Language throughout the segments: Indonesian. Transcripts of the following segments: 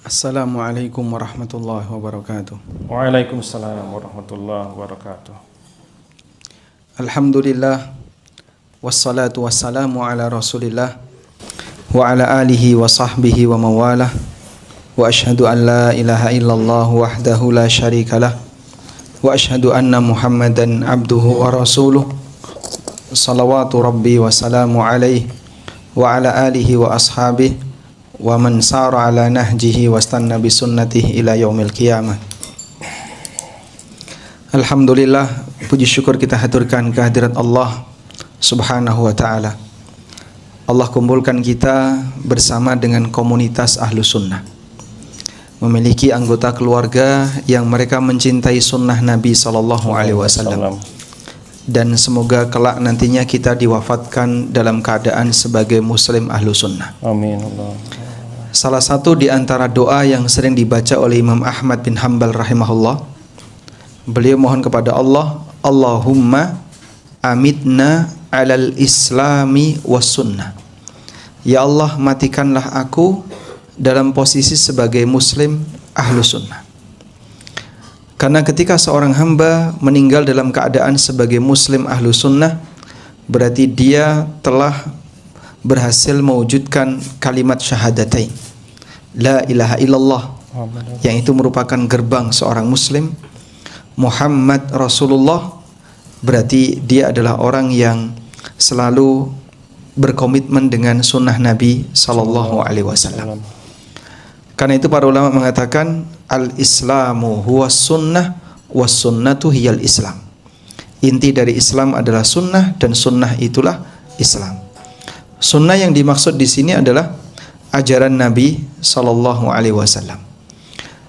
Assalamualaikum warahmatullahi wabarakatuh. Waalaikumsalam warahmatullahi wabarakatuh. Alhamdulillah wassalatu wassalamu ala Rasulillah wa ala alihi wa sahbihi wa mawalah. Wa ashhadu an la ilaha illallah wahdahu la syarikalah wa ashhadu anna Muhammadan abduhu wa rasuluh. Salawatu rabbi wa salamu alaihi wa ala alihi wa ashabihi wa man sara ala nahjihi wastanna bi sunnatihi ila yaumil qiyamah. Alhamdulillah, puji syukur kita haturkan kehadirat Allah Subhanahu wa taala. Allah kumpulkan kita bersama dengan komunitas Ahlus Sunnah, memiliki anggota keluarga yang mereka mencintai sunnah Nabi sallallahu alaihi wasallam. Dan semoga kelak nantinya kita diwafatkan dalam keadaan sebagai muslim Ahlus Sunnah. Amin Allah. Salah satu di antara doa yang sering dibaca oleh Imam Ahmad bin Hanbal rahimahullah, beliau mohon kepada Allah, Allahumma amitna alal islami was sunnah. Ya Allah, matikanlah aku dalam posisi sebagai muslim Ahlus Sunnah. Karena ketika seorang hamba meninggal dalam keadaan sebagai muslim Ahlus Sunnah, berarti dia telah berhasil mewujudkan kalimat syahadatain, la ilaha illallah, yang itu merupakan gerbang seorang muslim. Muhammad Rasulullah, berarti dia adalah orang yang selalu berkomitmen dengan sunnah Nabi sallallahu alaihi wasallam. Karena itu para ulama mengatakan al-islamu huwa sunnah was sunnatu hiyal islam. Inti dari Islam adalah sunnah dan sunnah itulah Islam. Sunnah yang dimaksud di sini adalah ajaran Nabi sallallahu alaihi wasallam.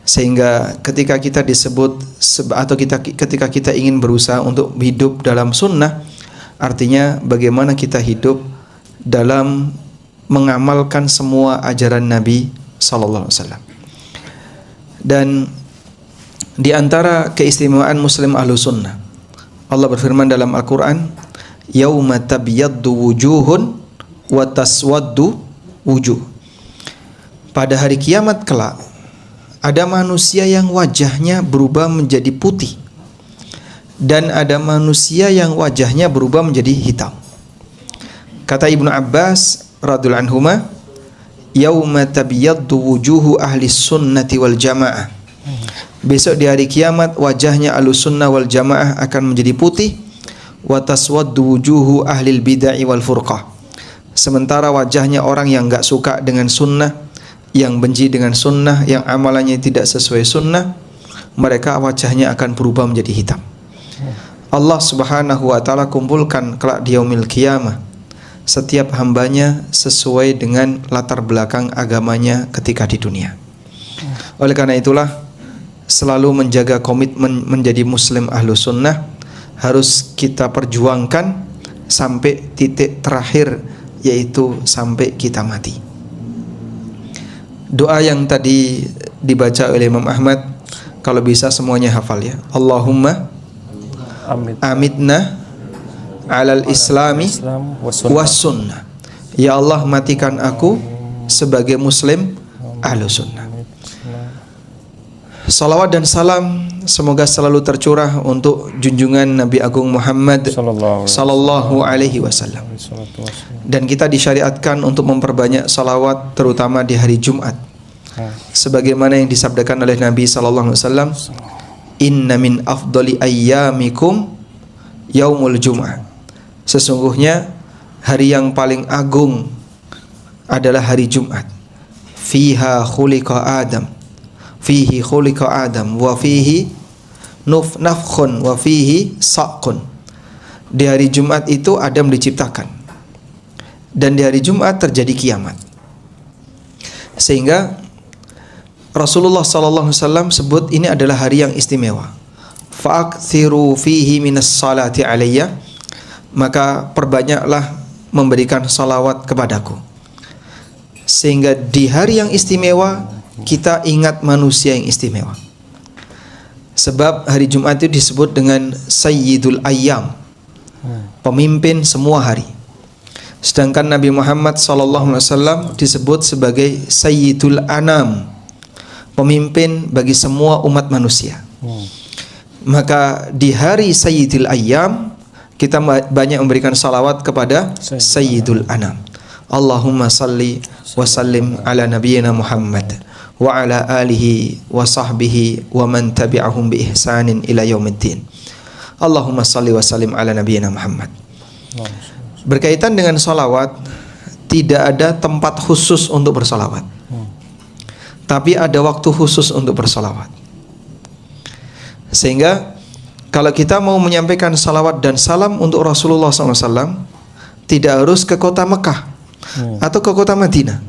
Sehingga ketika kita disebut atau ketika kita ingin berusaha untuk hidup dalam sunnah, artinya bagaimana kita hidup dalam mengamalkan semua ajaran Nabi sallallahu alaihi wasallam. Dan di antara keistimewaan muslim Ahlus Sunnah, Allah berfirman dalam Al-Qur'an, yauma tabyaddu wujuhun wa taswaddu wujuh. Pada hari kiamat kelak ada manusia yang wajahnya berubah menjadi putih dan ada manusia yang wajahnya berubah menjadi hitam. Kata Ibnu Abbas radhiyallahu anhuma, yauma tabyaddu wujuhu ahli sunnati wal jamaah. Besok di hari kiamat wajahnya Ahlus Sunnah wal Jamaah akan menjadi putih, wa taswaddu wujuhu ahli bid'ah wal furqah. Sementara wajahnya orang yang enggak suka dengan sunnah, yang benci dengan sunnah, yang amalannya tidak sesuai sunnah, mereka wajahnya akan berubah menjadi hitam. Allah Subhanahu wa taala kumpulkan kelak di yaumil qiyamah setiap hambanya sesuai dengan latar belakang agamanya ketika di dunia. Oleh karena itulah, selalu menjaga komitmen menjadi muslim Ahlus Sunnah harus kita perjuangkan sampai titik terakhir, yaitu sampai kita mati. Doa yang tadi dibaca oleh Imam Ahmad, kalau bisa semuanya hafal ya. Allahumma amitna alal islami was sunnah. Ya Allah, matikan aku sebagai muslim Ahlus Sunnah. Salawat dan salam semoga selalu tercurah untuk junjungan Nabi Agung Muhammad sallallahu alaihi wasallam. Dan kita disyariatkan untuk memperbanyak salawat terutama di hari Jumat. Sebagaimana yang disabdakan oleh Nabi sallallahu alaihi wasallam, inna min afdali ayyamikum yaumul jum'ah. Sesungguhnya hari yang paling agung adalah hari Jumat. Fiha khuliqa Adam, fihi khuliqa Adam, wa fihi nafkhun, wa fihi saqun. Di hari Jumat itu Adam diciptakan, dan di hari Jumat terjadi kiamat. Sehingga Rasulullah sallallahu alaihi wasallam sebut ini adalah hari yang istimewa. Fa'akthiru fihi minas salati alayya, maka perbanyaklah memberikan salawat kepadaku. Sehingga di hari yang istimewa kita ingat manusia yang istimewa. Sebab hari Jumat itu disebut dengan Sayyidul Ayyam, pemimpin semua hari. Sedangkan Nabi Muhammad SAW disebut sebagai Sayyidul Anam, pemimpin bagi semua umat manusia. Maka di hari Sayyidil Ayyam kita banyak memberikan salawat kepada Sayyidul Anam. Allahumma salli wa sallim ala nabiyyina Muhammad wa ala alihi wa sahbihi wa man tabi'ahum bi ihsanin ila yaumiddin. Allahumma salli wa sallim ala nabiyyina Muhammad. Berkaitan dengan salawat, tidak ada tempat khusus untuk bersalawat, tapi ada waktu khusus untuk bersalawat. Sehingga kalau kita mau menyampaikan salawat dan salam untuk Rasulullah SAW, tidak harus ke kota Mekah atau ke kota Madinah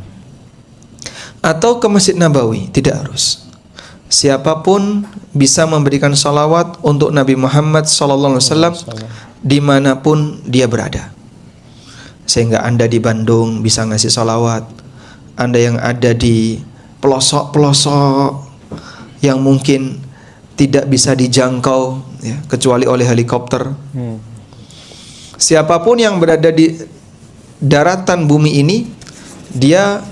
atau ke Masjid Nabawi, tidak harus. Siapapun bisa memberikan salawat untuk Nabi Muhammad SAW dimanapun dia berada. Sehingga Anda di Bandung bisa ngasih salawat, Anda yang ada di pelosok-pelosok yang mungkin tidak bisa dijangkau ya, kecuali oleh helikopter. Siapapun yang berada di daratan bumi ini, dia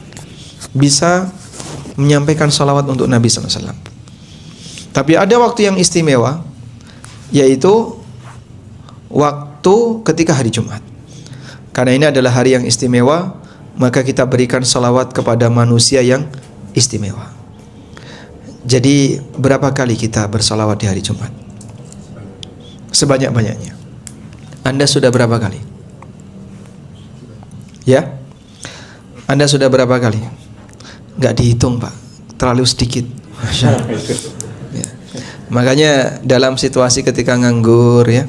bisa menyampaikan salawat untuk Nabi SAW. Tapi ada waktu yang istimewa, yaitu waktu ketika hari Jumat. Karena ini adalah hari yang istimewa, maka kita berikan salawat kepada manusia yang istimewa. Jadi berapa kali kita bersalawat di hari Jumat? Sebanyak-banyaknya. Anda sudah berapa kali? Ya? Anda sudah berapa kali? Nggak dihitung, Pak, terlalu sedikit. Ya. Makanya dalam situasi ketika nganggur ya,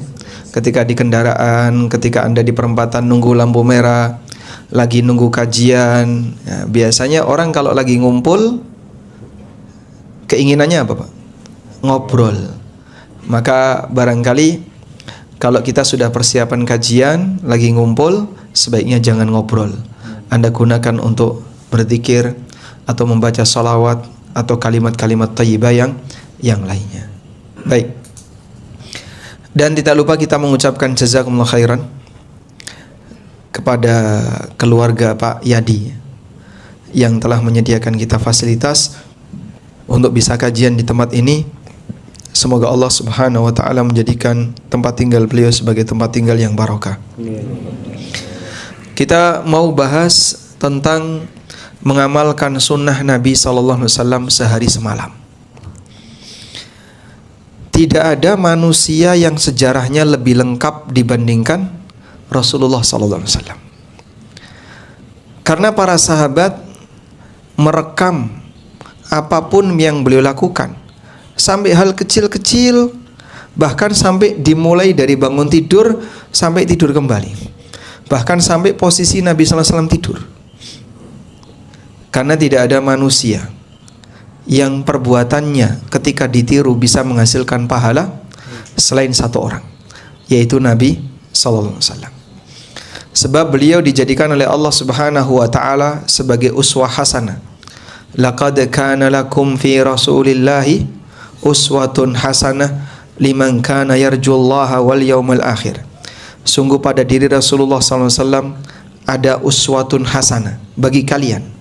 ketika di kendaraan, ketika Anda di perempatan nunggu lampu merah, lagi nunggu kajian ya, biasanya orang kalau lagi ngumpul keinginannya apa, Pak? Ngobrol. Maka barangkali kalau kita sudah persiapan kajian, lagi ngumpul, sebaiknya jangan ngobrol. Anda gunakan untuk berzikir atau membaca salawat atau kalimat-kalimat thayyibah yang lainnya. Baik. Dan tidak lupa kita mengucapkan jazakumullah khairan kepada keluarga Pak Yadi yang telah menyediakan kita fasilitas untuk bisa kajian di tempat ini. Semoga Allah Subhanahu wa taala menjadikan tempat tinggal beliau sebagai tempat tinggal yang barokah. Kita mau bahas tentang mengamalkan sunnah Nabi sallallahu alaihi wasallam sehari semalam. Tidak ada manusia yang sejarahnya lebih lengkap dibandingkan Rasulullah sallallahu alaihi wasallam. Karena para sahabat merekam apapun yang beliau lakukan, sampai hal kecil-kecil, bahkan sampai dimulai dari bangun tidur sampai tidur kembali, bahkan sampai posisi Nabi SAW tidur. Karena tidak ada manusia yang perbuatannya ketika ditiru bisa menghasilkan pahala selain satu orang, yaitu Nabi SAW. Sebab beliau dijadikan oleh Allah Subhanahu wa taala sebagai uswah hasanah. Laqad kana lakum fi Rasulillahi uswatun hasanah liman kana yarjullaha wal yawmal akhir. Sungguh pada diri Rasulullah SAW ada uswatun hasanah bagi kalian.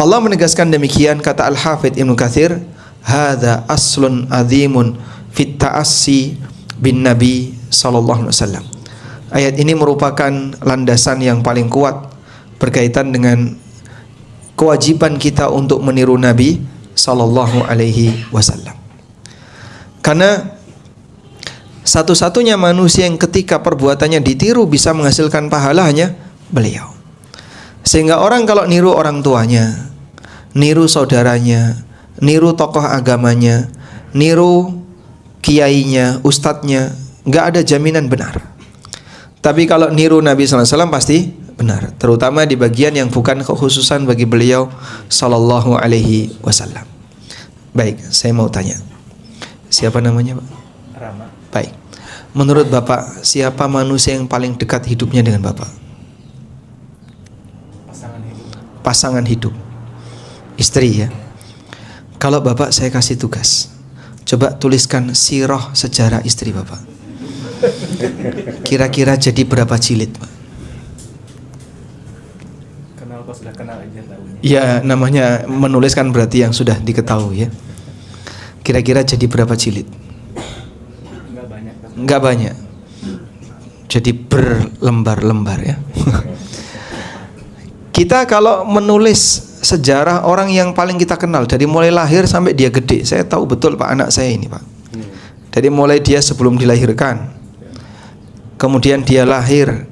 Allah menegaskan demikian, kata Al-Hafidh Ibnu Katsir, hadza aslun azimun fit ta'assi bin Nabi sallallahu alaihi wasallam. Ayat ini merupakan landasan yang paling kuat berkaitan dengan kewajiban kita untuk meniru Nabi sallallahu alaihi wasallam. Karena satu-satunya manusia yang ketika perbuatannya ditiru bisa menghasilkan pahala hanya beliau. Sehingga orang kalau niru orang tuanya, niru saudaranya, niru tokoh agamanya, niru kiainya, ustadznya, nggak ada jaminan benar. Tapi kalau niru Nabi sallallahu alaihi wasallam pasti benar, terutama di bagian yang bukan kekhususan bagi beliau sallallahu alaihi wasallam. Baik, saya mau tanya. Siapa namanya, Pak? Rama. Baik. Menurut Bapak, siapa manusia yang paling dekat hidupnya dengan Bapak? Pasangan hidup. Istri ya. Kalau Bapak saya kasih tugas, coba tuliskan sirah sejarah istri Bapak. Kira-kira jadi berapa jilid, Pak? Kenal kok sudah kenal aja tahunya. Ya namanya menulis kan berarti yang sudah diketahui ya. Kira-kira jadi berapa jilid? Enggak banyak. Jadi berlembar-lembar ya. Kita kalau menulis sejarah orang yang paling kita kenal dari mulai lahir sampai dia gede, saya tahu betul Pak anak saya ini Pak. Dari mulai dia sebelum dilahirkan, kemudian dia lahir,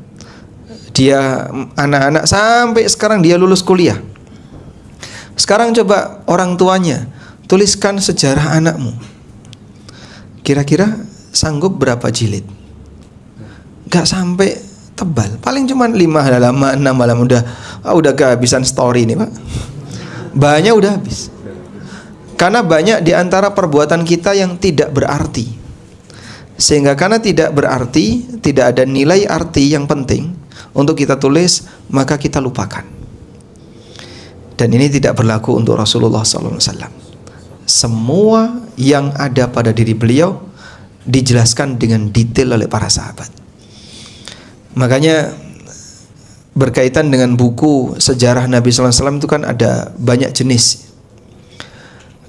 dia anak-anak sampai sekarang dia lulus kuliah. Sekarang coba orang tuanya tuliskan sejarah anakmu. Kira-kira sanggup berapa jilid? Gak sampai tebal, paling cuma 5 halaman, 6 halaman udah kehabisan story nih Pak. Banyak udah habis. Karena banyak di antara perbuatan kita yang tidak berarti. Sehingga karena tidak berarti, tidak ada nilai arti yang penting untuk kita tulis, maka kita lupakan. Dan ini tidak berlaku untuk Rasulullah SAW. Semua yang ada pada diri beliau dijelaskan dengan detail oleh para sahabat. Makanya berkaitan dengan buku sejarah Nabi SAW itu kan ada banyak jenis.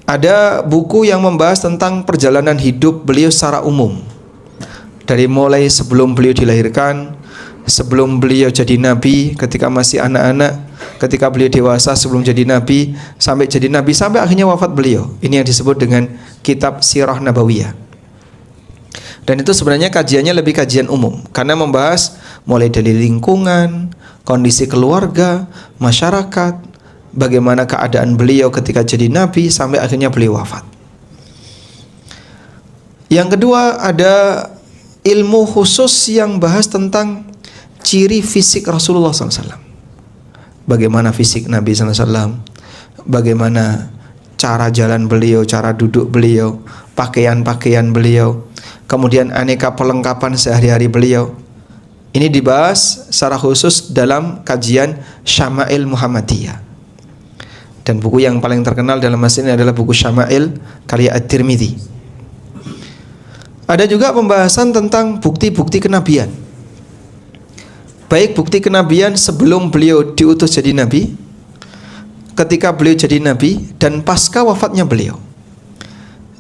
Ada buku yang membahas tentang perjalanan hidup beliau secara umum, dari mulai sebelum beliau dilahirkan, sebelum beliau jadi nabi, ketika masih anak-anak, ketika beliau dewasa sebelum jadi nabi, sampai jadi nabi, sampai akhirnya wafat beliau. Ini yang disebut dengan kitab Sirah Nabawiyah. Dan itu sebenarnya kajiannya lebih kajian umum, karena membahas mulai dari lingkungan, kondisi keluarga, masyarakat, bagaimana keadaan beliau ketika jadi nabi sampai akhirnya beliau wafat. Yang kedua ada ilmu khusus yang bahas tentang ciri fisik Rasulullah SAW. Bagaimana fisik Nabi SAW, bagaimana cara jalan beliau, cara duduk beliau, pakaian-pakaian beliau, kemudian aneka perlengkapan sehari-hari beliau. Ini dibahas secara khusus dalam kajian Syama'il Muhammadiyah. Dan buku yang paling terkenal dalam masalah ini adalah buku Syama'il karya At-Tirmidzi. Ada juga pembahasan tentang bukti-bukti kenabian. Baik bukti kenabian sebelum beliau diutus jadi nabi, ketika beliau jadi nabi, dan pasca wafatnya beliau,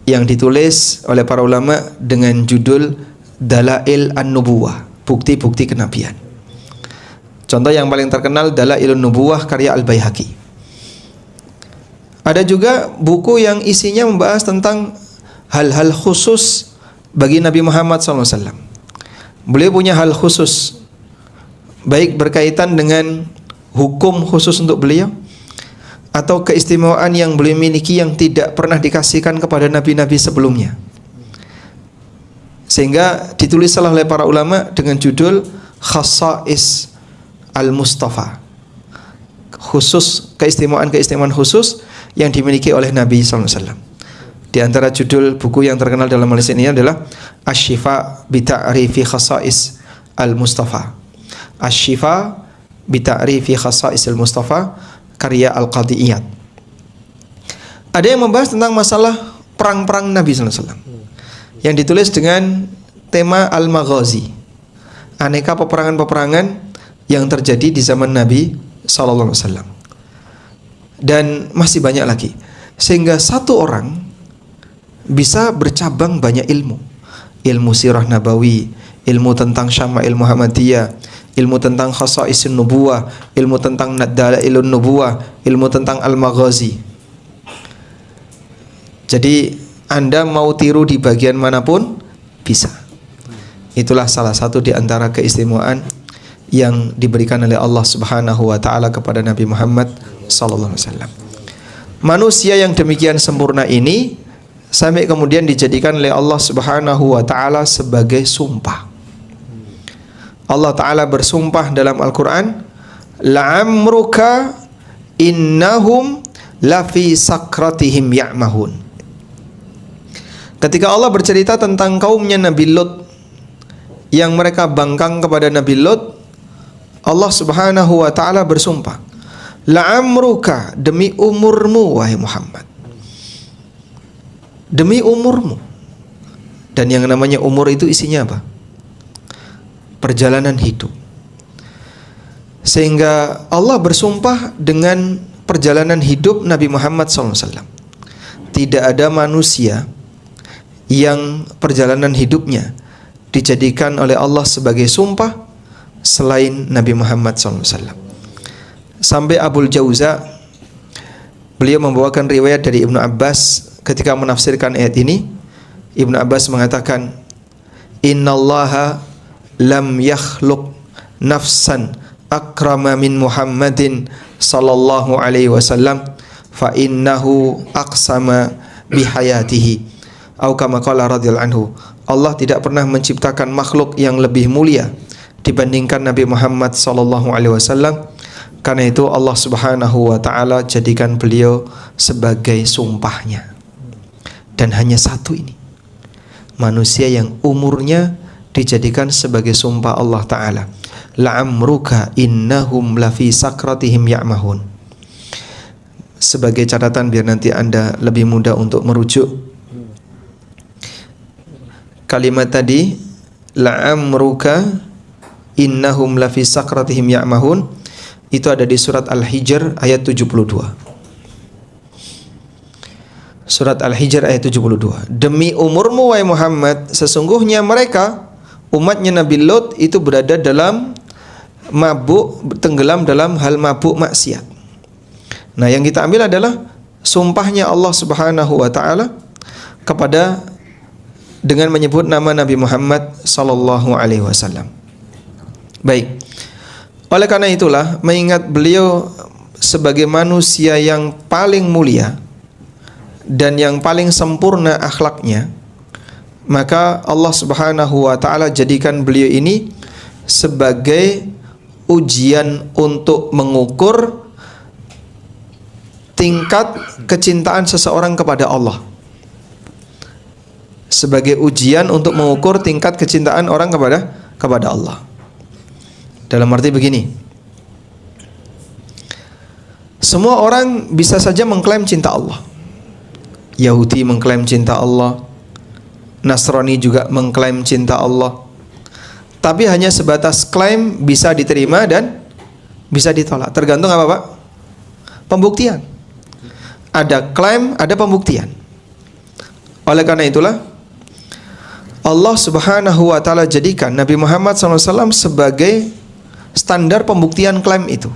yang ditulis oleh para ulama dengan judul Dalail An-Nubuwah, bukti-bukti kenabian. Contoh yang paling terkenal Dalailun Nubuwah karya Al-Baihaqi. Ada juga buku yang isinya membahas tentang hal-hal khusus bagi Nabi Muhammad SAW. Beliau punya hal khusus, baik berkaitan dengan hukum khusus untuk beliau, atau keistimewaan yang beliau miliki yang tidak pernah dikasihkan kepada nabi-nabi sebelumnya, sehingga ditulis oleh para ulama dengan judul Khassa'is Al-Mustafa, khusus, keistimewaan-keistimewaan khusus yang dimiliki oleh Nabi SAW. Di antara judul buku yang terkenal dalam majelis ini adalah Asy-Syifa bi Ta'rifi Khassa'is Al-Mustafa, Asy-Syifa bi Ta'rifi Khassa'is Al-Mustafa karya Al-Qadiyat. Ada yang membahas tentang masalah perang-perang Nabi SAW yang ditulis dengan tema Al-Maghazi, aneka peperangan-peperangan yang terjadi di zaman Nabi SAW. Dan masih banyak lagi, sehingga satu orang bisa bercabang banyak ilmu. Ilmu sirah nabawi, ilmu tentang Syama'il Muhammadiyah, ilmu tentang Khasa'isun Nubuwah, ilmu tentang Dalailun Nubuwah, ilmu tentang Al-Maghazi. Jadi Anda mau tiru di bagian manapun bisa. Itulah salah satu di antara keistimewaan yang diberikan oleh Allah Subhanahu wa taala kepada Nabi Muhammad sallallahu alaihi wasallam. Manusia yang demikian sempurna ini sampai kemudian dijadikan oleh Allah Subhanahu wa taala sebagai sumpah. Allah taala bersumpah dalam Al-Qur'an, la'amruka innahum lafi sakratihim ya'mahun. Ketika Allah bercerita tentang kaumnya Nabi Lut yang mereka bangkang kepada Nabi Lut, Allah Subhanahu wa taala bersumpah, la'amruka, demi umurmu wahai Muhammad, demi umurmu. Dan yang namanya umur itu isinya apa? Perjalanan hidup. Sehingga Allah bersumpah dengan perjalanan hidup Nabi Muhammad SAW. Tidak ada manusia yang perjalanan hidupnya dijadikan oleh Allah sebagai sumpah selain Nabi Muhammad SAW. Sampai Abul Jauza, beliau membawakan riwayat dari Ibnu Abbas ketika menafsirkan ayat ini. Ibnu Abbas mengatakan, Innallaha lam yakhluq nafsan akrama min Muhammadin sallallahu alaihi wasallam fa innahu aqsama bihayatihi. Atau kama qala radhiyallahu anhu, Allah tidak pernah menciptakan makhluk yang lebih mulia dibandingkan Nabi Muhammad sallallahu alaihi wasallam. Karena itu Allah Subhanahu wa taala jadikan beliau sebagai sumpahnya. Dan hanya satu ini, manusia yang umurnya dijadikan sebagai sumpah Allah taala. La'amruka innahum lafi sakratihim ya'mahun. Sebagai catatan biar nanti Anda lebih mudah untuk merujuk, kalimat tadi la'amruka innahum lafi sakratihim ya'mahun itu ada di surat Al-Hijr ayat 72. Surat Al-Hijr ayat 72. Demi umurmu wahai Muhammad, sesungguhnya mereka umatnya Nabi Lot itu berada dalam mabuk, tenggelam dalam hal mabuk maksiat. Nah, yang kita ambil adalah sumpahnya Allah Subhanahu wa taala kepada dengan menyebut nama Nabi Muhammad sallallahu alaihi wasallam. Baik. Oleh karena itulah, mengingat beliau sebagai manusia yang paling mulia dan yang paling sempurna akhlaknya, maka Allah Subhanahu wa taala jadikan beliau ini sebagai ujian untuk mengukur tingkat kecintaan seseorang kepada Allah. Sebagai ujian untuk mengukur tingkat kecintaan orang kepada Allah. Dalam arti begini, semua orang bisa saja mengklaim cinta Allah. Yahudi mengklaim cinta Allah, Nasrani juga mengklaim cinta Allah. Tapi hanya sebatas klaim, bisa diterima dan bisa ditolak. Tergantung apa, Pak? Pembuktian. Ada klaim, ada pembuktian. Oleh karena itulah Allah Subhanahu wa taala jadikan Nabi Muhammad SAW sebagai standar pembuktian klaim itu.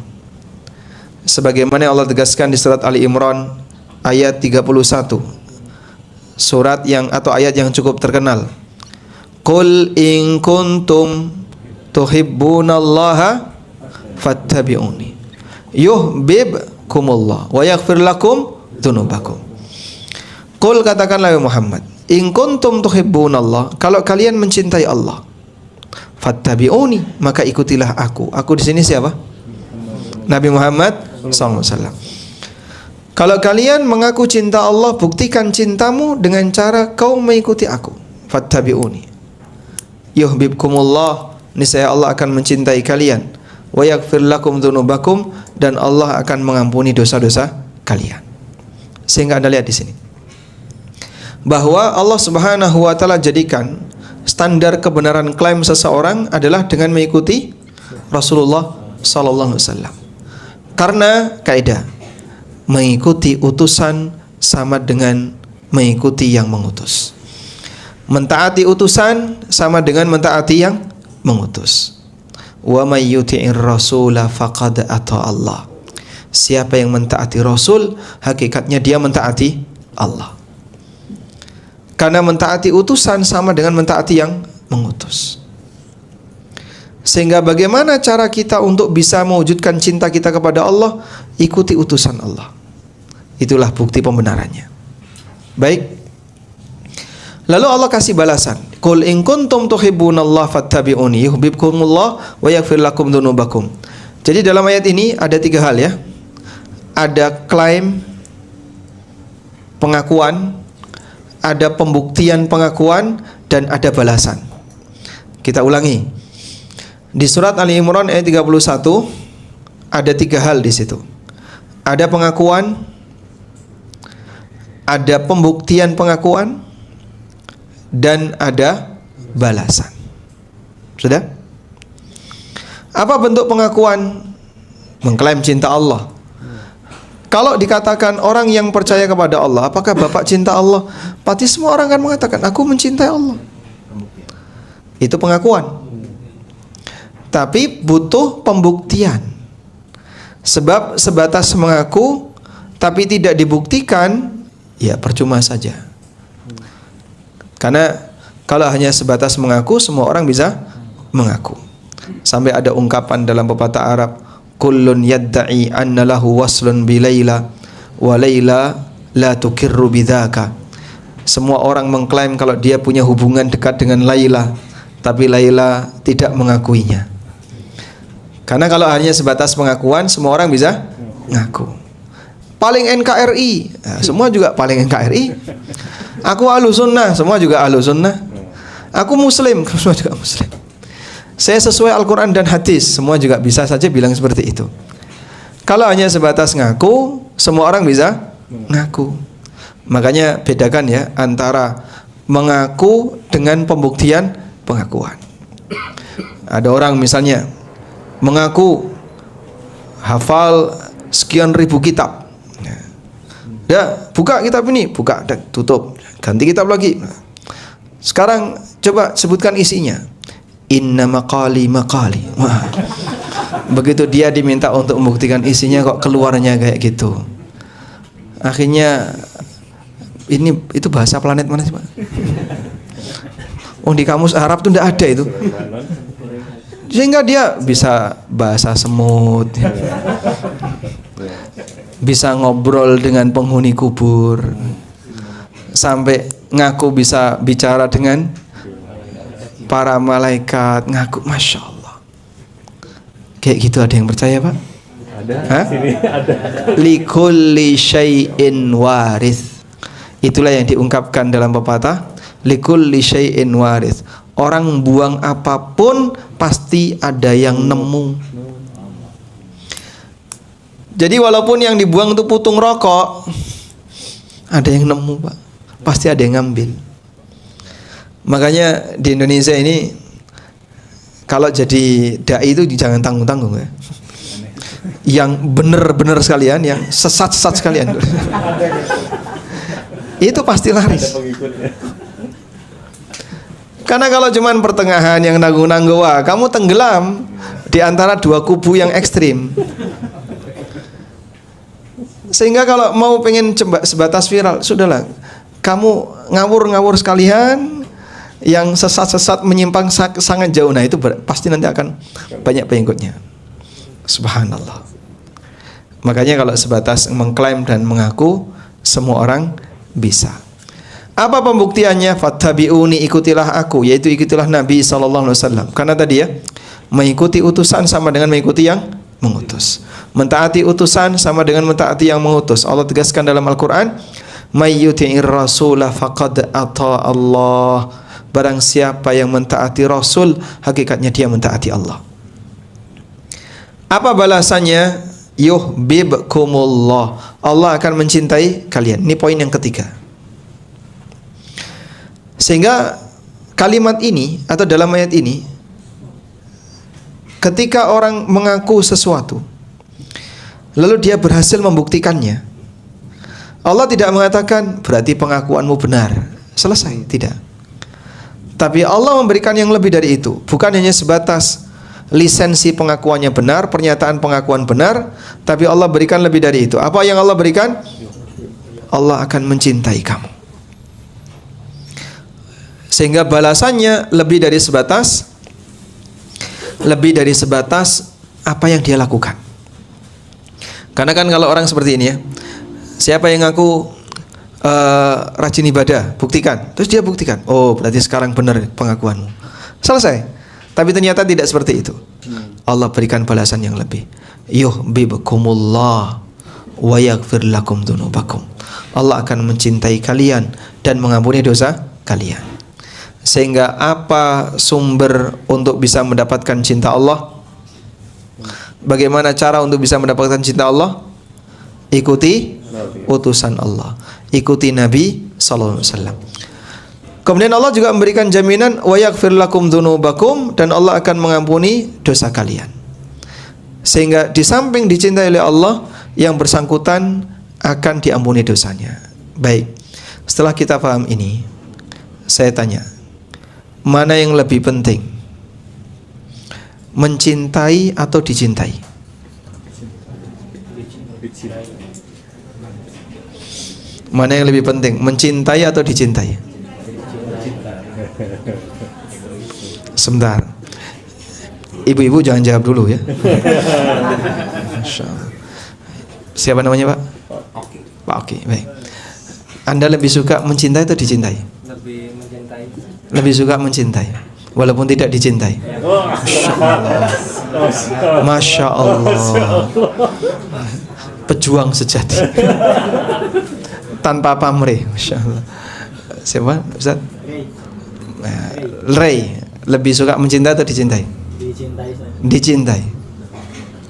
Sebagaimana Allah tegaskan di surat Ali Imran ayat 31. Surat yang atau ayat yang cukup terkenal. Qul in kuntum tuhibbunallaha fattabi'uni yuhibbukumullah wa yaghfir lakum dzunubakum. Qul, katakanlah ya Muhammad, in kuntum tuhibbunallah, kalau kalian mencintai Allah, fattabi'uni, maka ikutilah aku. Aku di sini siapa? Nabi Muhammad SAW. Kalau kalian mengaku cinta Allah, buktikan cintamu dengan cara kau mengikuti aku. Fattabi'uni yuhibbukumullah, niscaya Allah akan mencintai kalian. Wa yaghfir lakum dzunubakum, dan Allah akan mengampuni dosa-dosa kalian. Sehingga Anda lihat di sini bahwa Allah Subhanahu wa taala jadikan standar kebenaran klaim seseorang adalah dengan mengikuti Rasulullah sallallahu alaihi wasallam. Karena kaidah mengikuti utusan sama dengan mengikuti yang mengutus. Mentaati utusan sama dengan mentaati yang mengutus. Wa may yuti'ir rasula faqad ata Allah. Siapa yang mentaati Rasul, hakikatnya dia mentaati Allah. Karena mentaati utusan sama dengan mentaati yang mengutus. Sehingga bagaimana cara kita untuk bisa mewujudkan cinta kita kepada Allah? Ikuti utusan Allah. Itulah bukti pembenarannya. Baik. Lalu Allah kasih balasan. Qul in kuntum tuhibbunallaha fattabi'uni yuhibbukumullah wa yaghfir lakum dzunubakum. Jadi dalam ayat ini ada tiga hal ya. Ada klaim pengakuan, ada pembuktian pengakuan, dan ada balasan. Kita ulangi. Di surat Ali Imran ayat 31 ada tiga hal di situ. Ada pengakuan, ada pembuktian pengakuan, dan ada balasan. Sudah? Apa bentuk pengakuan? Mengklaim cinta Allah. Kalau dikatakan orang yang percaya kepada Allah, apakah Bapak cinta Allah? Pasti semua orang akan mengatakan, aku mencintai Allah. Itu pengakuan. Tapi butuh pembuktian. Sebab sebatas mengaku tapi tidak dibuktikan, ya percuma saja. Karena kalau hanya sebatas mengaku, semua orang bisa mengaku. Sampai ada ungkapan dalam pepatah Arab, kullun yadda'i anna lahu waslun bi Laila wa Laila la tukirru bidzaka. Semua orang mengklaim kalau dia punya hubungan dekat dengan Laila, tapi Laila tidak mengakuinya. Karena kalau hanya sebatas pengakuan, semua orang bisa ngaku. Paling NKRI, nah, semua juga paling NKRI. Aku Ahlussunnah, semua juga Ahlussunnah. Aku Muslim, semua juga Muslim. Saya sesuai Al-Quran dan hadis, semua juga bisa saja bilang seperti itu. Kalau hanya sebatas ngaku, semua orang bisa ngaku. Makanya bedakan ya antara mengaku dengan pembuktian pengakuan. Ada orang misalnya mengaku hafal sekian ribu kitab. Ya, buka kitab ini, buka, tutup, ganti kitab lagi. Sekarang coba sebutkan isinya. Inna maqali maqali. Wah. Begitu dia diminta untuk membuktikan isinya, kok keluarnya kayak gitu. Akhirnya itu bahasa planet mana sih, Pak? Oh, di kamus Arab tuh enggak ada itu. Sehingga dia bisa bahasa semut, bisa ngobrol dengan penghuni kubur, sampai ngaku bisa bicara dengan para malaikat, ngaku, Masya Allah. Kayak gitu ada yang percaya, Pak? Ada. Hah? Sini ada. Likulli syai'in warith. Itulah yang diungkapkan dalam pepatah, likulli syai'in warith. Orang buang apapun pasti ada yang nemu. Jadi walaupun yang dibuang itu putung rokok, ada yang nemu, Pak. Pasti ada yang ngambil. Makanya di Indonesia ini kalau jadi dai itu jangan tanggung-tanggung ya. Yang benar-benar sekalian, yang sesat-sesat sekalian. Itu pasti laris. Karena kalau cuman pertengahan yang nanggung-nanggung, wah, kamu tenggelam di antara dua kubu yang ekstrim. Sehingga kalau mau pengen coba sebatas viral, sudahlah, kamu ngawur-ngawur sekalian, yang sesat-sesat menyimpang sangat jauh. Nah itu pasti nanti akan banyak pengikutnya. Subhanallah. Makanya kalau sebatas mengklaim dan mengaku, semua orang bisa. Apa pembuktiannya? Fattabi'uni, ikutilah aku, yaitu ikutilah Nabi SAW. Karena tadi ya, mengikuti utusan sama dengan mengikuti yang mengutus. Mentaati utusan sama dengan mentaati yang mengutus. Allah tegaskan dalam Al-Quran, may yuti'ir rasulah faqad ata Allah. Barang siapa yang mentaati Rasul, hakikatnya dia mentaati Allah. Apa balasannya? Yuhbibkumullah. Allah akan mencintai kalian. Ini poin yang ketiga. Sehingga kalimat ini atau dalam ayat ini, ketika orang mengaku sesuatu lalu dia berhasil membuktikannya, Allah tidak mengatakan berarti pengakuanmu benar, selesai, tidak. Tapi Allah memberikan yang lebih dari itu. Bukan hanya sebatas lisensi pengakuannya benar, pernyataan pengakuan benar, tapi Allah berikan lebih dari itu. Apa yang Allah berikan? Allah akan mencintai kamu. Sehingga balasannya lebih dari sebatas apa yang dia lakukan. Karena kan kalau orang seperti ini ya, siapa yang ngaku rajin ibadah, buktikan. Terus dia buktikan, oh berarti sekarang benar pengakuanmu, selesai. Tapi ternyata tidak seperti itu. Allah berikan balasan yang lebih. Yuhibbukumullah wa yaghfir lakum dzunubakum. Allah akan mencintai kalian dan mengampuni dosa kalian. Sehingga apa sumber untuk bisa mendapatkan cinta Allah? Bagaimana cara untuk bisa mendapatkan cinta Allah? Ikuti utusan Allah, ikuti Nabi sallallahu alaihi wasallam. Kemudian Allah juga memberikan jaminan wa yaghfir lakum dzunubakum, dan Allah akan mengampuni dosa kalian. Sehingga di samping dicintai oleh Allah, yang bersangkutan akan diampuni dosanya. Baik, setelah kita paham ini, saya tanya, mana yang lebih penting? Mencintai atau dicintai? Mana yang lebih penting? Mencintai atau dicintai? Sebentar, ibu-ibu jangan jawab dulu ya. Masya Allah. Siapa namanya Pak? Pak Oki. Baik. Anda lebih suka mencintai atau dicintai? Lebih mencintai. Lebih suka mencintai, walaupun tidak dicintai. Masya Allah. Pejuang sejati. Tanpa pamrih. Masya Allah. Siapa Ustaz? Ray. Lebih suka mencintai atau dicintai? Dicintai saya. Dicintai.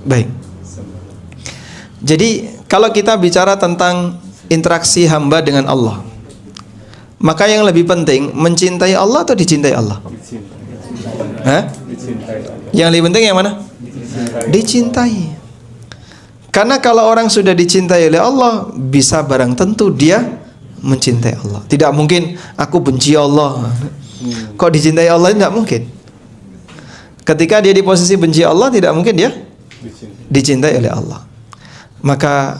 Baik. Jadi kalau kita bicara tentang interaksi hamba dengan Allah, maka yang lebih penting mencintai Allah atau dicintai Allah? Hah? Yang lebih penting yang mana? Dicintai. Karena kalau orang sudah dicintai oleh Allah, bisa barang tentu dia mencintai Allah. Tidak mungkin aku benci Allah. Kok dicintai Allah? Tidak mungkin. Ketika dia di posisi benci Allah, tidak mungkin dia dicintai oleh Allah. Maka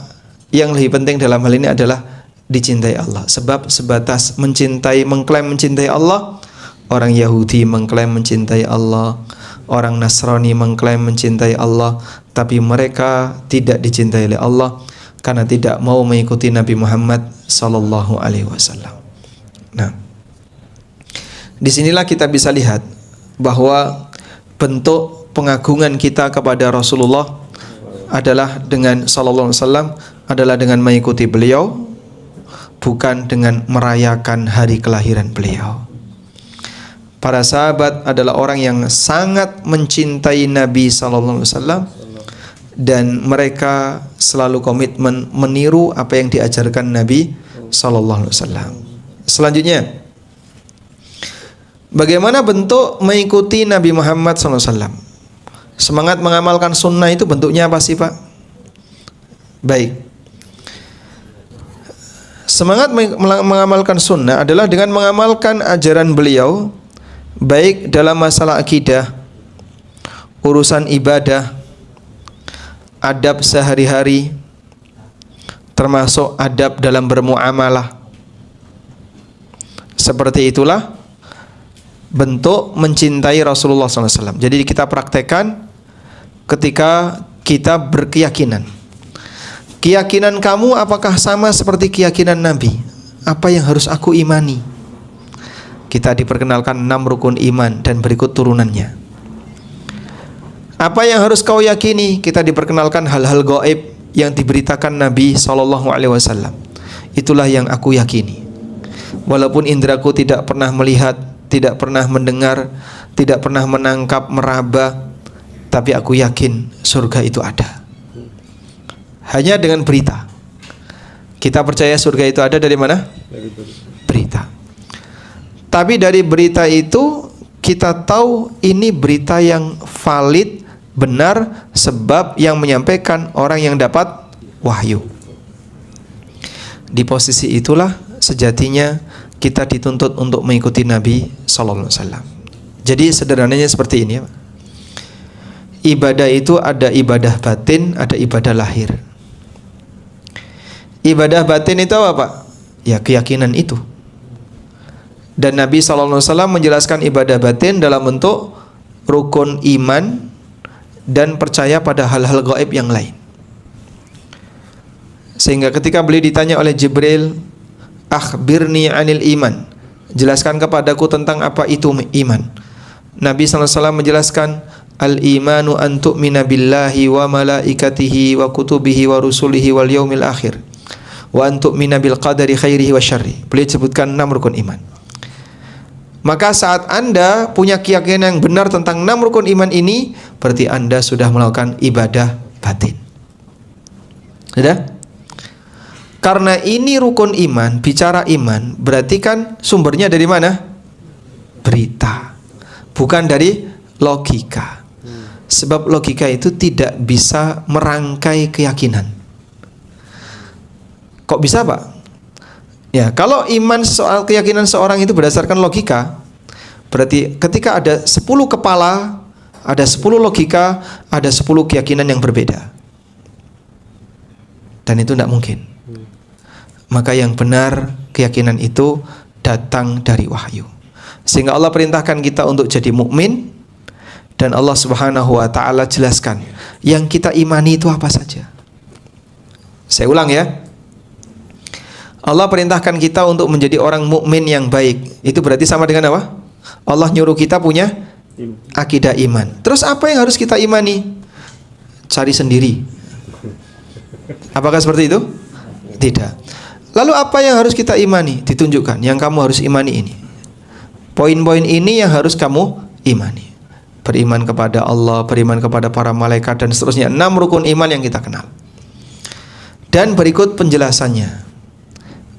yang lebih penting dalam hal ini adalah dicintai Allah. Sebab sebatas mencintai, mengklaim mencintai Allah, orang Yahudi mengklaim mencintai Allah, orang Nasrani mengklaim mencintai Allah, tapi mereka tidak dicintai oleh Allah karena tidak mau mengikuti Nabi Muhammad sallallahu alaihi wasallam. Nah, disinilah kita bisa lihat bahwa bentuk pengagungan kita kepada Rasulullah adalah dengan sallallahu alaihi wasallam, adalah dengan mengikuti beliau, bukan dengan merayakan hari kelahiran beliau. Para sahabat adalah orang yang sangat mencintai Nabi sallallahu alaihi wasallam, dan mereka selalu komitmen meniru apa yang diajarkan Nabi sallallahu alaihi wasallam. Selanjutnya, bagaimana bentuk mengikuti Nabi Muhammad sallallahu alaihi wasallam? Semangat mengamalkan sunnah itu bentuknya apa sih Pak? Baik. Semangat mengamalkan sunnah adalah dengan mengamalkan ajaran beliau, baik dalam masalah akidah, urusan ibadah, adab sehari-hari, termasuk adab dalam bermuamalah. Seperti itulah bentuk mencintai Rasulullah SAW. Jadi kita praktekkan ketika kita berkeyakinan. Keyakinan kamu apakah sama seperti keyakinan Nabi? Apa yang harus aku imani? Kita diperkenalkan 6 rukun iman dan berikut turunannya. Apa yang harus kau yakini? Kita diperkenalkan hal-hal gaib yang diberitakan Nabi SAW. Itulah yang aku yakini. Walaupun indraku tidak pernah melihat, tidak pernah mendengar, tidak pernah menangkap, meraba, tapi aku yakin surga itu ada. Hanya dengan berita. Kita percaya surga itu ada dari mana? Berita. Tapi dari berita itu kita tahu ini berita yang valid, benar, sebab yang menyampaikan orang yang dapat wahyu. Di posisi itulah sejatinya kita dituntut untuk mengikuti Nabi sallallahu alaihi wasallam. Jadi sederhananya seperti ini ya. Ibadah itu ada ibadah batin, ada ibadah lahir. Ibadah batin itu apa Pak? Ya keyakinan itu. Dan Nabi SAW menjelaskan ibadah batin dalam bentuk rukun iman dan percaya pada hal-hal gaib yang lain. Sehingga ketika beliau ditanya oleh Jibril, akhbirni anil iman, jelaskan kepadaku tentang apa itu iman. Nabi SAW menjelaskan, al-imanu an tu'mina billahi wa malaikatihi wa kutubihi wa rusulihi wal yaumil akhir wa an tu'mina bil qadari khairihi wa syarri. Beliau sebutkan 6 rukun iman. Maka saat Anda punya keyakinan yang benar tentang 6 rukun iman ini, berarti Anda sudah melakukan ibadah batin. Sudah? Karena ini rukun iman, bicara iman, berarti kan sumbernya dari mana? Berita. Bukan dari logika. Sebab logika itu tidak bisa merangkai keyakinan. Kok bisa, Pak? Ya, kalau iman soal keyakinan seorang itu berdasarkan logika, berarti ketika ada 10 kepala, ada 10 logika, ada 10 keyakinan yang berbeda. Dan itu tidak mungkin. Maka yang benar keyakinan itu datang dari wahyu. Sehingga Allah perintahkan kita untuk jadi mukmin, dan Allah Subhanahu wa taala jelaskan yang kita imani itu apa saja. Saya ulang ya. Allah perintahkan kita untuk menjadi orang mukmin yang baik. Itu berarti sama dengan apa? Allah nyuruh kita punya akidah iman. Terus apa yang harus kita imani? Cari sendiri. Apakah seperti itu? Tidak. Lalu apa yang harus kita imani? Ditunjukkan, yang kamu harus imani ini. Poin-poin ini yang harus kamu imani. Beriman kepada Allah, beriman kepada para malaikat, dan seterusnya. 6 rukun iman yang kita kenal. Dan berikut penjelasannya.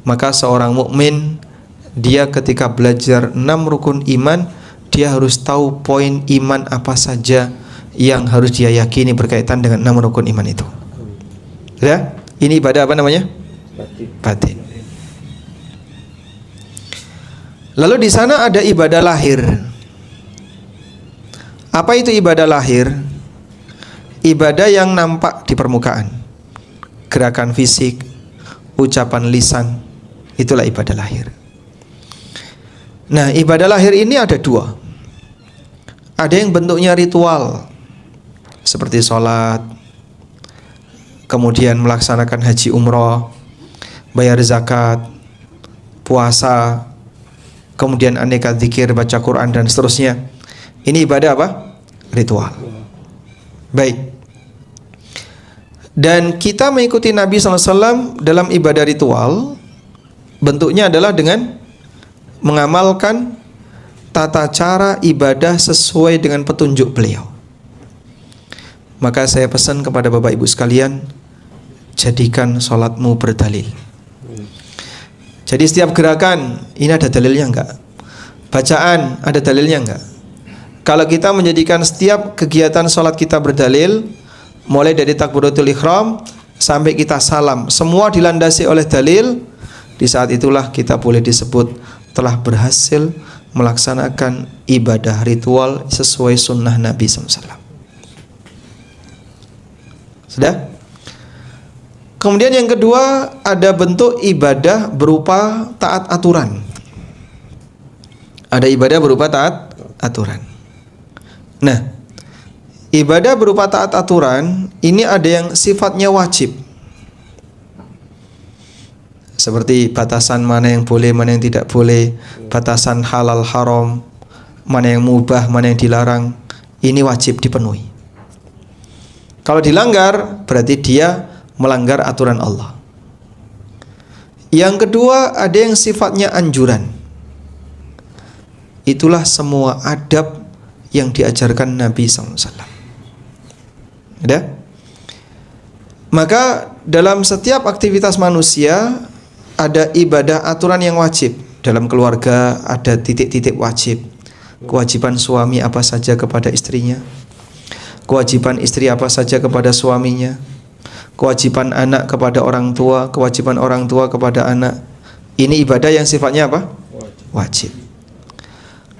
Maka seorang mukmin, dia ketika belajar 6 rukun iman, dia harus tahu poin iman apa saja yang harus dia yakini berkaitan dengan 6 rukun iman itu. Ya, ini ibadah apa namanya? Batin. Lalu di sana ada ibadah lahir. Apa itu ibadah lahir? Ibadah yang nampak di permukaan. Gerakan fisik, ucapan lisan, itulah ibadah lahir. Nah, ibadah lahir ini ada 2. Ada yang bentuknya ritual, seperti sholat, kemudian melaksanakan haji umroh, bayar zakat, puasa, kemudian aneka zikir, baca Quran, dan seterusnya. Ini ibadah apa? Ritual. Baik. Dan kita mengikuti Nabi SAW dalam ibadah ritual, bentuknya adalah dengan mengamalkan tata cara ibadah sesuai dengan petunjuk beliau. Maka saya pesan kepada Bapak Ibu sekalian, jadikan sholatmu berdalil. Jadi setiap gerakan, ini ada dalilnya enggak? Bacaan, ada dalilnya enggak? Kalau kita menjadikan setiap kegiatan sholat kita berdalil, mulai dari takbiratul ihram sampai kita salam, semua dilandasi oleh dalil, di saat itulah kita boleh disebut telah berhasil melaksanakan ibadah ritual sesuai sunnah Nabi SAW. Sudah? Kemudian yang kedua, ada bentuk ibadah berupa taat aturan. Ada ibadah berupa taat aturan. Nah, ibadah berupa taat aturan ini ada yang sifatnya wajib, seperti batasan mana yang boleh, mana yang tidak boleh, batasan halal haram, mana yang mubah, mana yang dilarang. Ini wajib dipenuhi. Kalau dilanggar, berarti dia melanggar aturan Allah. Yang kedua, ada yang sifatnya anjuran. Itulah semua adab yang diajarkan Nabi SAW. Ada? Maka dalam setiap aktivitas manusia ada ibadah aturan yang wajib. Dalam keluarga ada titik-titik wajib. Kewajiban suami apa saja kepada istrinya, kewajiban istri apa saja kepada suaminya, kewajiban anak kepada orang tua, kewajiban orang tua kepada anak. Ini ibadah yang sifatnya apa? Wajib.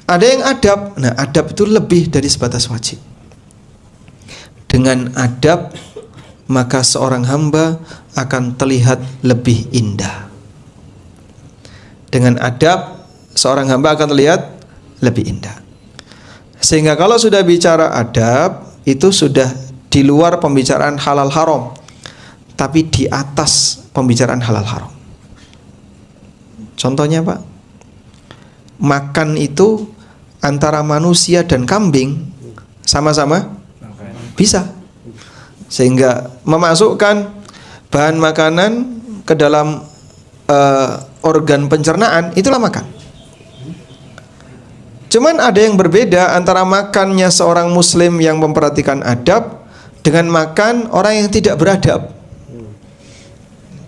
Ada yang adab. Nah, adab itu lebih dari sebatas wajib. Dengan adab, maka seorang hamba akan terlihat lebih indah. Dengan adab, seorang hamba akan terlihat lebih indah. Sehingga kalau sudah bicara adab, itu sudah di luar pembicaraan halal haram, tapi di atas pembicaraan halal haram. Contohnya, Pak, makan itu antara manusia dan kambing sama-sama bisa. Sehingga memasukkan bahan makanan ke dalam organ pencernaan, itulah makan. Cuman ada yang berbeda antara makannya seorang muslim yang memperhatikan adab dengan makan orang yang tidak beradab.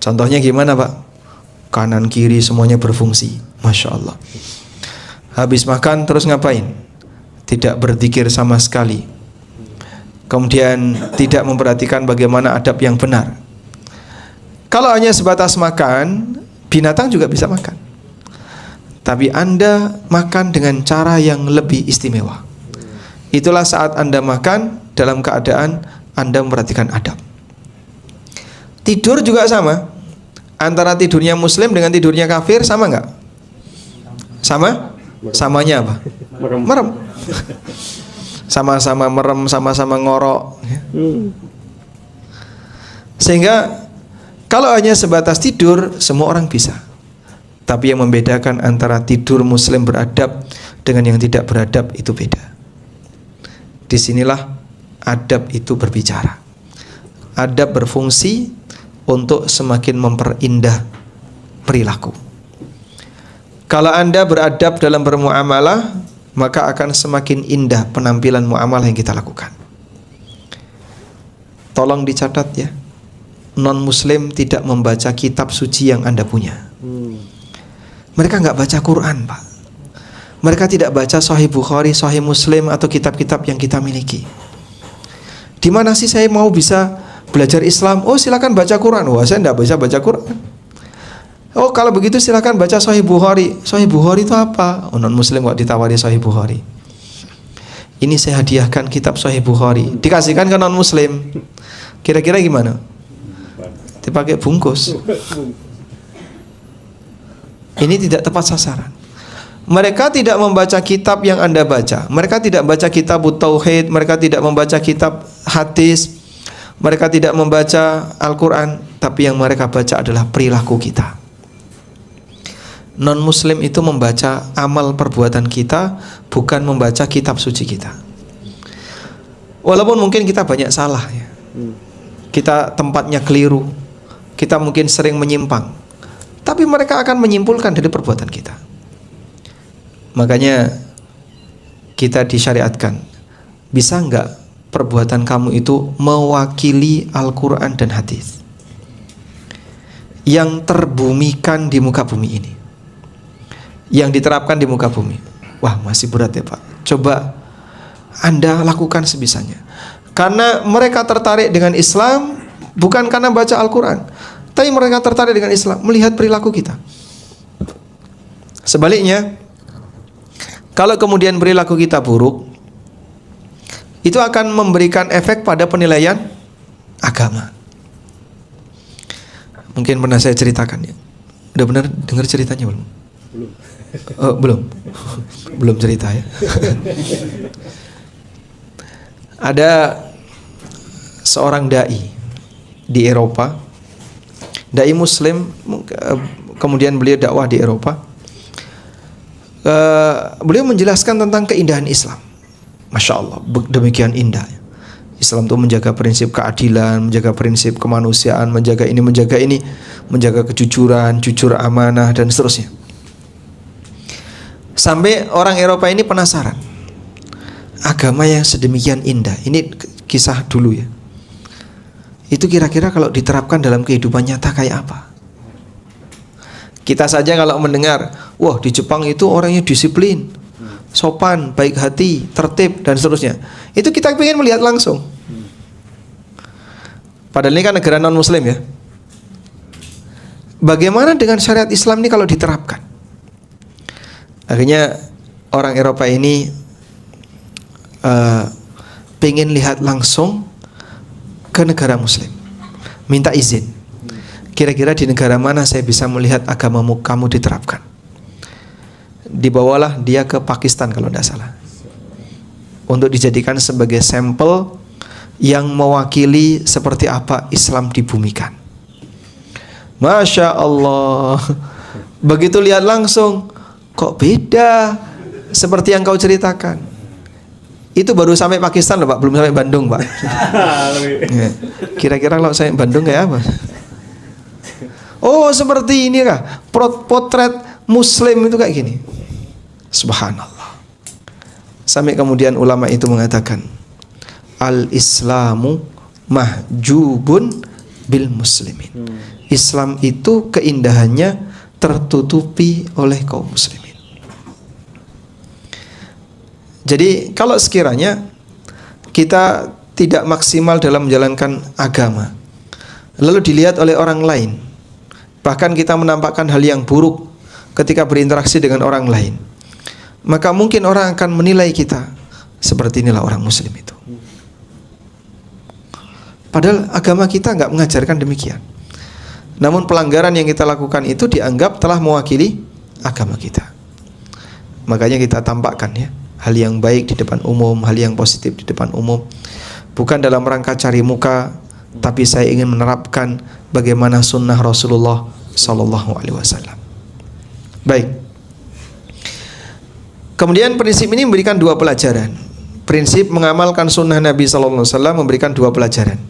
Contohnya gimana, Pak? Kanan kiri semuanya berfungsi, Masya Allah. Habis makan terus ngapain? Tidak berzikir sama sekali. Kemudian tidak memperhatikan bagaimana adab yang benar. Kalau hanya sebatas makan, binatang juga bisa makan. Tapi Anda makan dengan cara yang lebih istimewa. Itulah saat Anda makan dalam keadaan Anda memperhatikan adab. Tidur juga sama. Antara tidurnya muslim dengan tidurnya kafir sama nggak? Sama? Samanya apa? Merem. Sama-sama merem, sama-sama ngorok. Sehingga kalau hanya sebatas tidur, semua orang bisa. Tapi yang membedakan antara tidur muslim beradab dengan yang tidak beradab itu beda. Disinilah adab itu berbicara. Adab berfungsi untuk semakin memperindah perilaku. Kalau Anda beradab dalam bermuamalah, maka akan semakin indah penampilan muamalah yang kita lakukan. Tolong dicatat ya, non-muslim tidak membaca kitab suci yang Anda punya. Mereka nggak baca Quran, Pak. Mereka tidak baca Sahih Bukhari, Sahih Muslim, atau kitab-kitab yang kita miliki. Di mana sih saya mau bisa belajar Islam? Oh, silakan baca Quran. Wah, saya nggak bisa baca Quran. Oh, kalau begitu silakan baca Sahih Bukhari. Sahih Bukhari itu apa? Oh, non-muslim kok ditawari Sahih Bukhari. Ini saya hadiahkan kitab Sahih Bukhari. Dikasihkan ke non-muslim. Kira-kira gimana? Dipakai bungkus. Ini tidak tepat sasaran. Mereka tidak membaca kitab yang Anda baca. Mereka tidak baca kitab Tauhid. Mereka tidak membaca kitab hadis. Mereka tidak membaca Al-Quran. Tapi yang mereka baca adalah perilaku kita. Non-muslim itu membaca amal perbuatan kita, bukan membaca kitab suci kita. Walaupun mungkin kita banyak salah ya. Kita tempatnya keliru. Kita mungkin sering menyimpang. Tapi mereka akan menyimpulkan dari perbuatan kita. Makanya kita disyariatkan, bisa enggak perbuatan kamu itu mewakili Al-Quran dan hadis yang terbumikan di muka bumi ini, yang diterapkan di muka bumi. Wah, masih berat ya Pak. Coba Anda lakukan sebisanya. Karena mereka tertarik dengan Islam bukan karena baca Al-Quran, tapi mereka tertarik dengan Islam melihat perilaku kita. Sebaliknya, kalau kemudian perilaku kita buruk, itu akan memberikan efek pada penilaian agama. Mungkin pernah saya ceritakan ya. Udah benar dengar ceritanya belum? Belum. Oh, belum. Belum cerita ya. Ada seorang dai di Eropa, dai Muslim, kemudian beliau dakwah di Eropa. Beliau menjelaskan tentang keindahan Islam. Masya Allah, demikian indah. Islam itu menjaga prinsip keadilan, menjaga prinsip kemanusiaan, menjaga ini, menjaga kejujuran, jujur, amanah, dan seterusnya. Sampai orang Eropa ini penasaran, agama yang sedemikian indah, ini kisah dulu ya, itu kira-kira kalau diterapkan dalam kehidupan nyata kayak apa? Kita saja kalau mendengar, wah di Jepang itu orangnya disiplin, sopan, baik hati, tertib, dan seterusnya, itu kita ingin melihat langsung. Padahal ini kan negara non-muslim ya. Bagaimana dengan syariat Islam ini kalau diterapkan? Akhirnya orang Eropa ini pengen lihat langsung ke negara muslim, minta izin. Kira-kira di negara mana saya bisa melihat agamamu kamu diterapkan? Dibawalah dia ke Pakistan kalau tidak salah, untuk dijadikan sebagai sampel yang mewakili seperti apa Islam dibumikan. Masya Allah, begitu lihat langsung, kok beda seperti yang kau ceritakan. Itu baru sampai Pakistan loh Pak, belum sampai Bandung Pak. Ya. Kira-kira kalau saya Bandung kayak apa? Oh seperti ini kah? Potret Muslim itu kayak gini. Subhanallah. Sampai kemudian ulama itu mengatakan, Al-Islamu mahjubun bil muslimin. Islam itu keindahannya tertutupi oleh kaum muslimin. Jadi kalau sekiranya kita tidak maksimal dalam menjalankan agama, lalu dilihat oleh orang lain. Bahkan kita menampakkan hal yang buruk ketika berinteraksi dengan orang lain, maka mungkin orang akan menilai kita seperti inilah orang muslim itu. Padahal agama kita nggak mengajarkan demikian. Namun pelanggaran yang kita lakukan itu dianggap telah mewakili agama kita. Makanya kita tampakkan ya, hal yang baik di depan umum, hal yang positif di depan umum. Bukan dalam rangka cari muka, tapi saya ingin menerapkan bagaimana sunnah Rasulullah Sallallahu Alaihi Wasallam. Baik. Kemudian prinsip ini memberikan dua pelajaran. Prinsip mengamalkan sunnah Nabi Sallallahu Alaihi Wasallam memberikan dua pelajaran.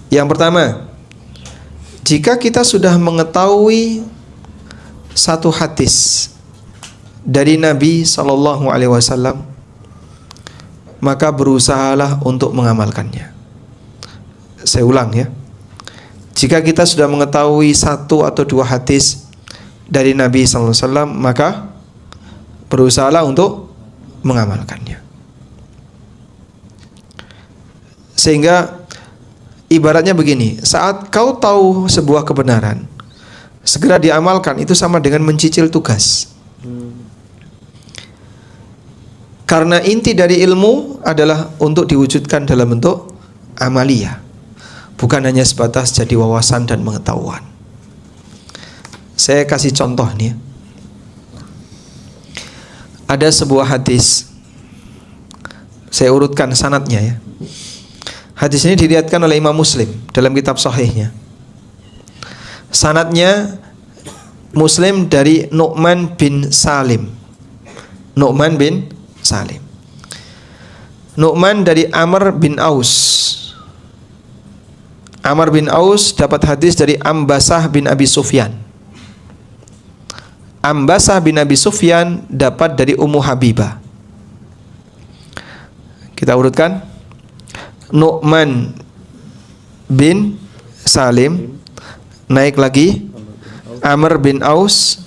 Yang pertama, jika kita sudah mengetahui satu hadis dari Nabi Sallallahu Alaihi Wasallam, maka berusahalah untuk mengamalkannya. Saya ulang ya. Jika kita sudah mengetahui satu atau dua hadis dari Nabi Sallallahu Alaihi Wasallam, maka berusahalah untuk mengamalkannya. Sehingga ibaratnya begini, saat kau tahu sebuah kebenaran, segera diamalkan, itu sama dengan mencicil tugas. Karena inti dari ilmu adalah untuk diwujudkan dalam bentuk amaliyah, bukan hanya sebatas jadi wawasan dan pengetahuan. Saya kasih contoh nih. Ada sebuah hadis, saya urutkan sanadnya ya. Hadis ini diriwayatkan oleh Imam Muslim dalam kitab Sahihnya. Sanadnya Muslim dari Nu'man bin Salim. Nu'man bin Salim. Nu'man dari Amr bin Aus. Amr bin Aus dapat hadis dari Ambasah bin Abi Sufyan. Ambasah bin Abi Sufyan dapat dari Ummu Habibah. Kita urutkan. Nu'man bin Salim, naik lagi Amr bin Aus,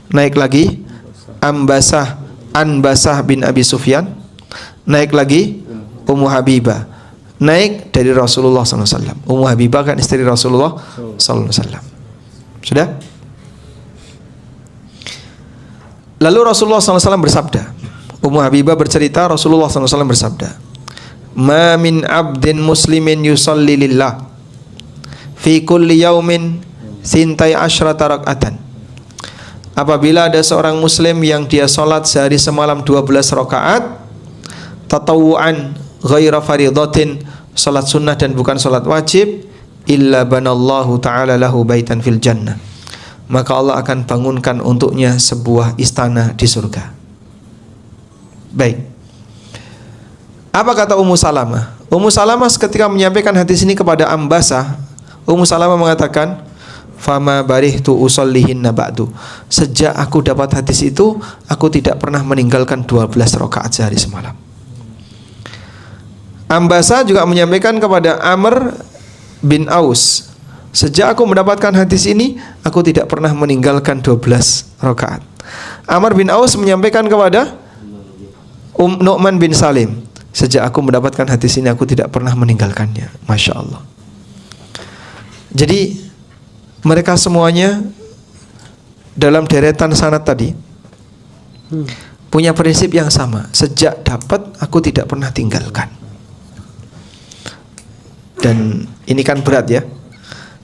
naik lagi Anbasah bin Abi Sufyan, naik lagi Ummu Habibah, naik dari Rasulullah SAW. Ummu Habibah kan istri Rasulullah SAW. Sudah? Lalu Rasulullah SAW bersabda, Ummu Habibah bercerita, Rasulullah SAW bersabda, "Ma min abdin muslimin yusalli lillah fi kulli yaumin sintai asyrata rak'atan." Apabila ada seorang muslim yang dia salat sehari semalam 12 rakaat tatawuan ghaira faridatin, salat sunnah dan bukan salat wajib, illa banallahu ta'ala lahu baitan fil jannah, maka Allah akan bangunkan untuknya sebuah istana di surga. Baik. Apa kata Ummu Salamah? Ummu Salamah ketika menyampaikan hadis ini kepada Ambasah, Ummu Salamah mengatakan, "Fama barihtu usollihinna ba'du." Sejak aku dapat hadis itu, aku tidak pernah meninggalkan 12 rakaat sehari semalam. Ambasah juga menyampaikan kepada Amr bin Aus, sejak aku mendapatkan hadis ini, aku tidak pernah meninggalkan 12 rakaat. Amr bin Aus menyampaikan kepada Nu'man bin Salim, sejak aku mendapatkan hadis ini, aku tidak pernah meninggalkannya. Masya Allah. Jadi mereka semuanya dalam deretan sanad tadi punya prinsip yang sama. Sejak dapat, aku tidak pernah tinggalkan. Dan ini kan berat ya.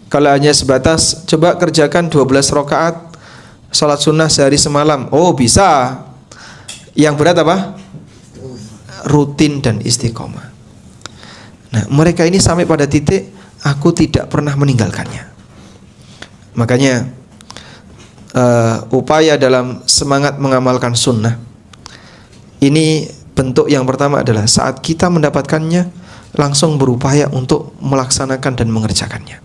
Kalau hanya sebatas coba kerjakan 12 rakaat salat sunnah sehari semalam, oh bisa. Yang berat apa? Rutin dan istiqomah. Nah, mereka ini sampai pada titik aku tidak pernah meninggalkannya. Makanya upaya dalam semangat mengamalkan sunnah ini, bentuk yang pertama adalah saat kita mendapatkannya langsung berupaya untuk melaksanakan dan mengerjakannya.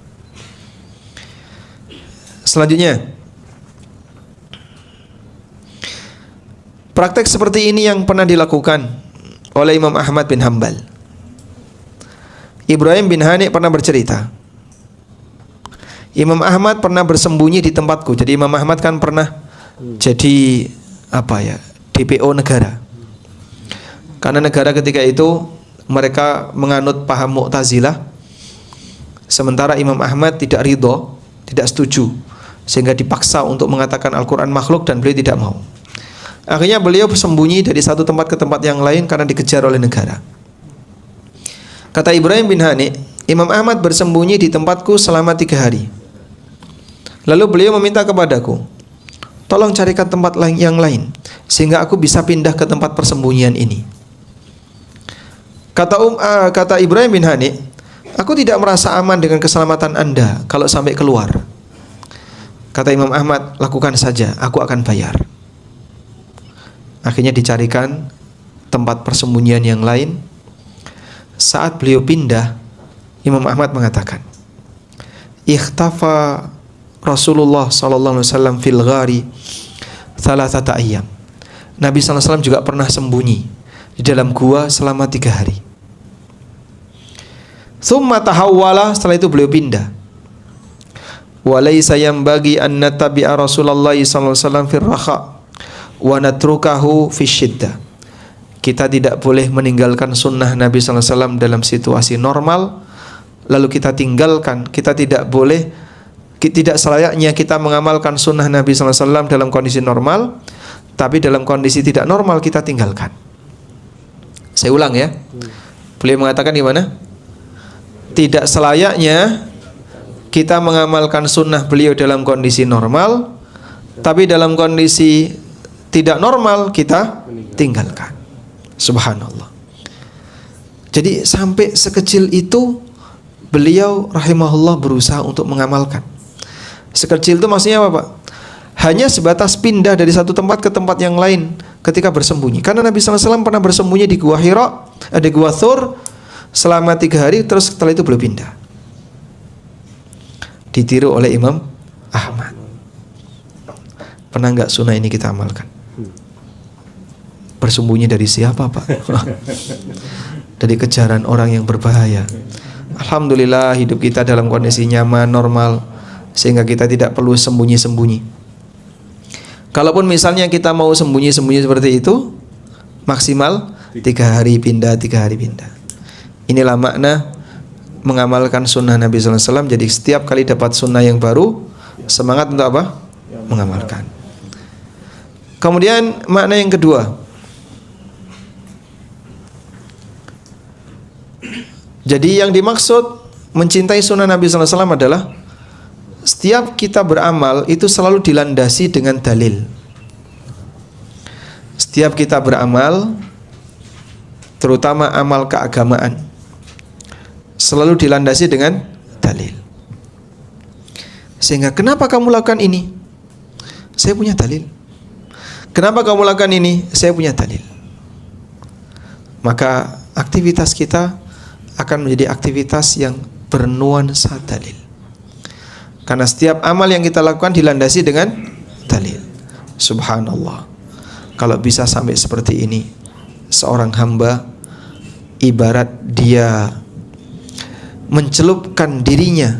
Selanjutnya, praktek seperti ini yang pernah dilakukan oleh Imam Ahmad bin Hambal. Ibrahim bin Hani pernah bercerita, Imam Ahmad pernah bersembunyi di tempatku. Jadi Imam Ahmad kan pernah jadi DPO negara. Karena negara ketika itu mereka menganut paham Mu'tazilah, Sementara Imam Ahmad tidak ridho, tidak setuju, sehingga dipaksa untuk mengatakan Al-Quran makhluk dan beliau tidak mau. Akhirnya beliau bersembunyi dari satu tempat ke tempat yang lain karena dikejar oleh negara. Kata Ibrahim bin Hani, Imam Ahmad bersembunyi di tempatku selama 3 hari. Lalu beliau meminta kepadaku, tolong carikan tempat yang lain sehingga aku bisa pindah ke tempat persembunyian ini. Kata Ibrahim bin Hani, aku tidak merasa aman dengan keselamatan Anda kalau sampai keluar. Kata Imam Ahmad, lakukan saja, aku akan bayar. Akhirnya dicarikan tempat persembunyian yang lain. Saat beliau pindah, Imam Ahmad mengatakan, ikhtafa Rasulullah sallallahu alaihi wasallam fil ghari thalathata ayyam. Nabi sallallahu alaihi wasallam juga pernah sembunyi di dalam gua selama 3 hari. Tsumma tahawwala, setelah itu beliau pindah. Walaysa yanbaghi an nattabi'a Rasulullah sallallahu alaihi wasallam fir rakha wa natrukahu fisyiddah. Kita tidak boleh meninggalkan sunnah Nabi sallallahu alaihi wasallam dalam situasi normal lalu kita tinggalkan. Kita tidak boleh, tidak selayaknya kita mengamalkan sunnah Nabi sallallahu alaihi wasallam dalam kondisi normal, tapi dalam kondisi tidak normal kita tinggalkan. Saya ulang ya. Beliau mengatakan di mana? Tidak selayaknya kita mengamalkan sunnah beliau dalam kondisi normal, tapi dalam kondisi tidak normal kita tinggalkan. Subhanallah. Jadi sampai sekecil itu beliau rahimahullah berusaha untuk mengamalkan. Sekecil itu maksudnya apa, Pak? Hanya sebatas pindah dari satu tempat ke tempat yang lain ketika bersembunyi. Karena Nabi SAW pernah bersembunyi di Gua Hira, ada Gua Thur selama 3 hari, terus setelah itu beliau pindah. Ditiru oleh Imam Ahmad. Pernah nggak sunnah ini kita amalkan? Bersembunyi dari siapa, Pak? Dari kejaran orang yang berbahaya. Alhamdulillah hidup kita dalam kondisi nyaman, normal, sehingga kita tidak perlu sembunyi-sembunyi. Kalaupun misalnya kita mau sembunyi-sembunyi seperti itu, maksimal 3 hari pindah, 3 hari pindah. Inilah makna mengamalkan sunnah Nabi SAW. Jadi setiap kali dapat sunnah yang baru, semangat untuk apa? Mengamalkan. Kemudian makna yang kedua, jadi yang dimaksud mencintai sunnah Nabi SAW adalah setiap kita beramal itu selalu dilandasi dengan dalil. Setiap kita beramal, terutama amal keagamaan, selalu dilandasi dengan dalil. Sehingga kenapa kamu lakukan ini? Saya punya dalil. Kenapa kamu lakukan ini? Saya punya dalil. Maka aktivitas kita akan menjadi aktivitas yang bernuansa dalil. Karena setiap amal yang kita lakukan dilandasi dengan dalil. Subhanallah. Kalau bisa sampai seperti ini, seorang hamba ibarat dia mencelupkan dirinya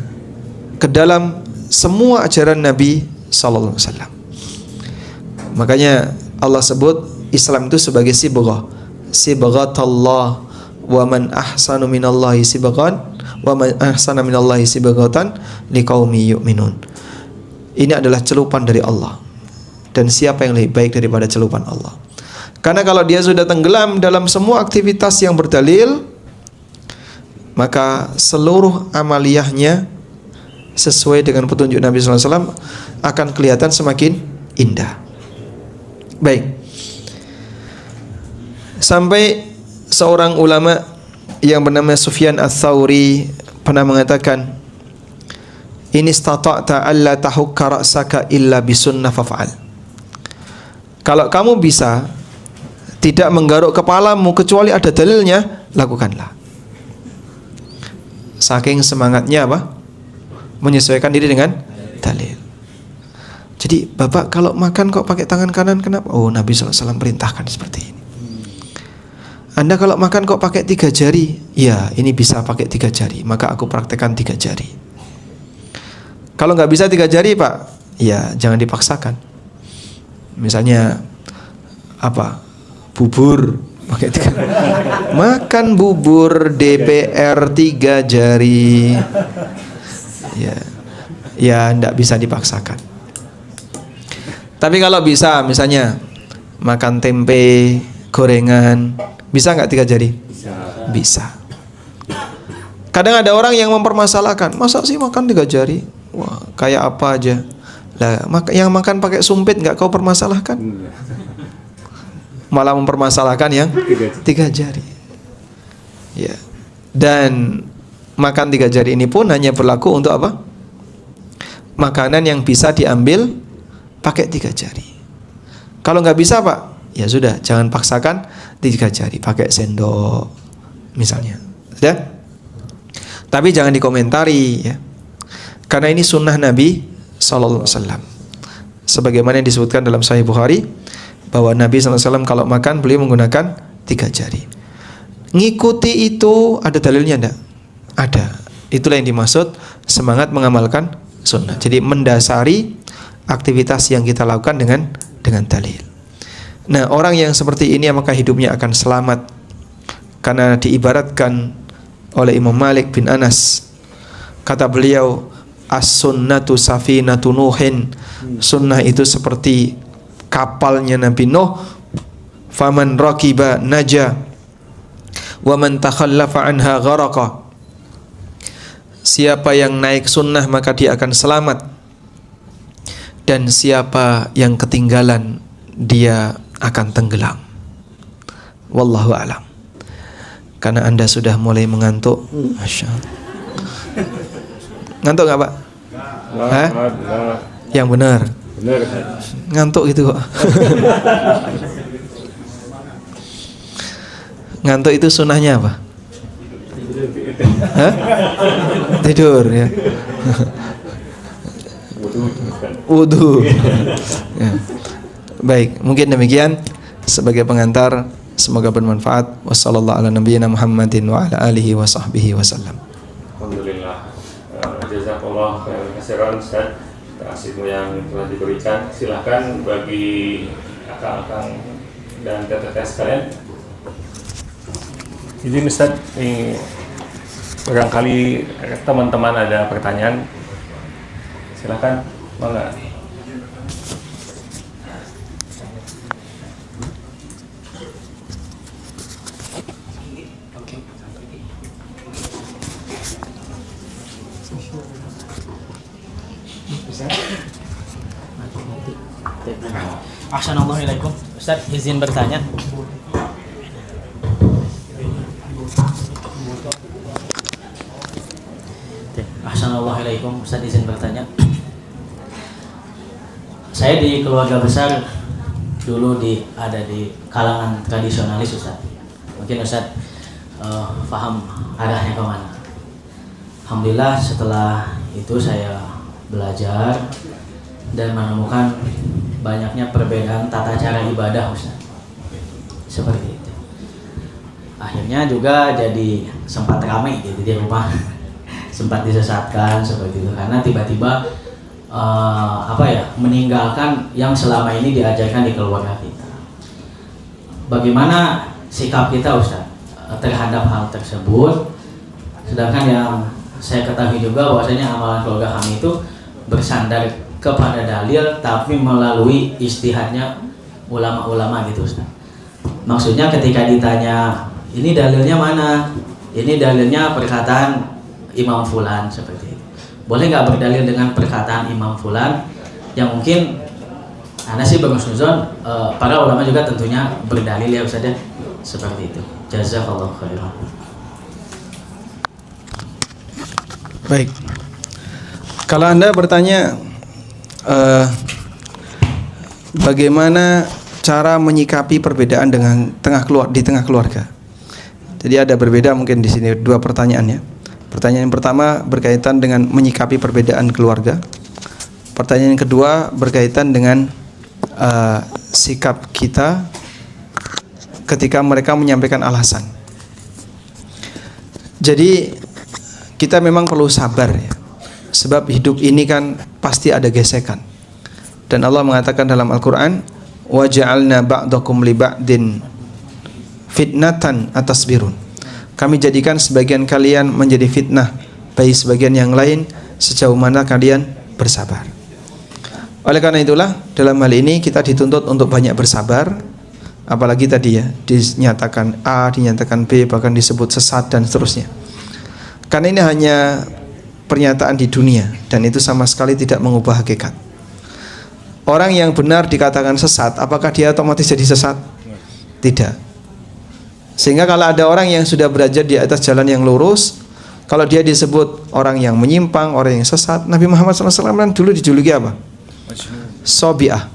ke dalam semua ajaran Nabi sallallahu alaihi wasallam. Makanya Allah sebut Islam itu sebagai sibghah. Sibghatallah wa man ahsanu minallahi sibghan wa man ahsana minallahi sibghatan liqaumi yu'minun. Ini adalah celupan dari Allah. Dan siapa yang lebih baik daripada celupan Allah? Karena kalau dia sudah tenggelam dalam semua aktivitas yang berdalil, maka seluruh amaliyahnya sesuai dengan petunjuk Nabi SAW akan kelihatan semakin indah. Baik. Sampai seorang ulama yang bernama Sufyan Ats-Tsauri pernah mengatakan, "In istata'ta alla tahukka ra'saka illa bisunnah faf'al." Kalau kamu bisa tidak menggaruk kepalamu kecuali ada dalilnya, lakukanlah. Saking semangatnya apa? Menyesuaikan diri dengan dalil. Jadi, Bapak kalau makan kok pakai tangan kanan, kenapa? Oh, Nabi SAW perintahkan seperti ini. Anda kalau makan kok pakai 3 jari? Ya, ini bisa pakai 3 jari, maka aku praktekkan 3 jari. Kalau nggak bisa 3 jari, Pak, ya jangan dipaksakan. Misalnya apa? Bubur Pakai 3. Makan bubur DPR 3 jari. Ya. Ya enggak bisa dipaksakan. Tapi kalau bisa misalnya makan tempe, gorengan, bisa enggak 3 jari? Bisa. Kadang ada orang yang mempermasalahkan, masa sih makan 3 jari? Wah, kayak apa aja. Lah, yang makan pakai sumpit enggak kau permasalahkan? Malah mempermasalahkan yang 3 jari. Ya. Dan makan 3 jari ini pun hanya berlaku untuk apa? Makanan yang bisa diambil pakai 3 jari. Kalau nggak bisa Pak, ya sudah, jangan paksakan 3 jari, pakai sendok misalnya. Sudah? Tapi jangan dikomentari ya. Karena ini sunnah Nabi sallallahu alaihi wasallam. Sebagaimana yang disebutkan dalam Sahih Bukhari bahwa Nabi sallallahu alaihi wasallam kalau makan beliau menggunakan 3 jari. Ngikuti itu ada dalilnya enggak? Ada. Itulah yang dimaksud semangat mengamalkan sunnah. Jadi mendasari aktivitas yang kita lakukan dengan dalil. Nah, orang yang seperti ini maka hidupnya akan selamat. Karena diibaratkan oleh Imam Malik bin Anas, kata beliau, as-sunnatu safinatu Nuhin. Sunnah itu seperti kapalnya Nabi Nuh. Faman rakiba naja wa man takhallafa anha gharaqa. Siapa yang naik sunnah maka dia akan selamat, dan siapa yang ketinggalan dia akan tenggelam. Wallahu a'lam. Karena Anda sudah mulai mengantuk. Masya Allah. Ngantuk nggak Pak? Hah? Yang benar. Ngantuk gitu kok. Ngantuk itu sunnahnya apa? Hah? Tidur ya. Wudu. Ya. Baik, mungkin demikian sebagai pengantar. Semoga bermanfaat. Wassallallahu ala nabiyyina Muhammadin wa ala alihi wa sahbihi wasallam. Alhamdulillah. Jazakallah khairan Ustaz atas ilmu yang telah diberikan. Silakan bagi akang-akang dan teteh sekalian. Izin Ustaz, ini barangkali teman-teman ada pertanyaan. Silakan, mangga. Assalamualaikum Ustaz, izin bertanya. Assalamualaikum Ustaz, izin bertanya. Saya di keluarga besar dulu ada di kalangan tradisionalis Ustaz. Mungkin Ustaz paham arahnya kemana. Alhamdulillah setelah itu saya belajar dan menemukan banyaknya perbedaan tata cara ibadah Ustaz. Seperti itu. Akhirnya juga jadi sempat ramai gitu di rumah. Sempat disesatkan seperti itu karena tiba-tiba meninggalkan yang selama ini diajarkan di keluarga kita. Bagaimana sikap kita Ustaz terhadap hal tersebut? Sedangkan yang saya ketahui juga bahwasanya amalan keluarga kami itu bersandar kepada dalil tapi melalui ijtihadnya ulama-ulama gitu Ustaz. Maksudnya ketika ditanya ini dalilnya mana? Ini dalilnya perkataan Imam Fulan seperti itu. Boleh nggak berdalil dengan perkataan Imam Fulan yang mungkin Ana sih berhusnuzon para ulama juga tentunya berdalil ya Ustaz ya. Seperti itu. Jazakallahu khairan. Baik. Kalau Anda bertanya bagaimana cara menyikapi perbedaan di tengah keluarga. Jadi ada berbeda mungkin di sini dua pertanyaannya. Pertanyaan yang pertama berkaitan dengan menyikapi perbedaan keluarga. Pertanyaan yang kedua berkaitan dengan sikap kita ketika mereka menyampaikan alasan. Jadi kita memang perlu sabar ya. Sebab hidup ini kan pasti ada gesekan. Dan Allah mengatakan dalam Al-Qur'an, "Wa ja'alna ba'dakum li ba'din fitnatan atasbirun. Kami jadikan sebagian kalian menjadi fitnah bagi sebagian yang lain sejauh mana kalian bersabar. Oleh karena itulah dalam hal ini kita dituntut untuk banyak bersabar. Apalagi tadi ya, dinyatakan A, dinyatakan B, bahkan disebut sesat dan seterusnya. Karena ini hanya pernyataan di dunia dan itu sama sekali tidak mengubah hakikat. Orang yang benar dikatakan sesat, apakah dia otomatis jadi sesat? Tidak. Sehingga kalau ada orang yang sudah berada di atas jalan yang lurus, kalau dia disebut orang yang menyimpang, orang yang sesat, Nabi Muhammad SAW kan dulu dijuluki apa? Sobi'ah.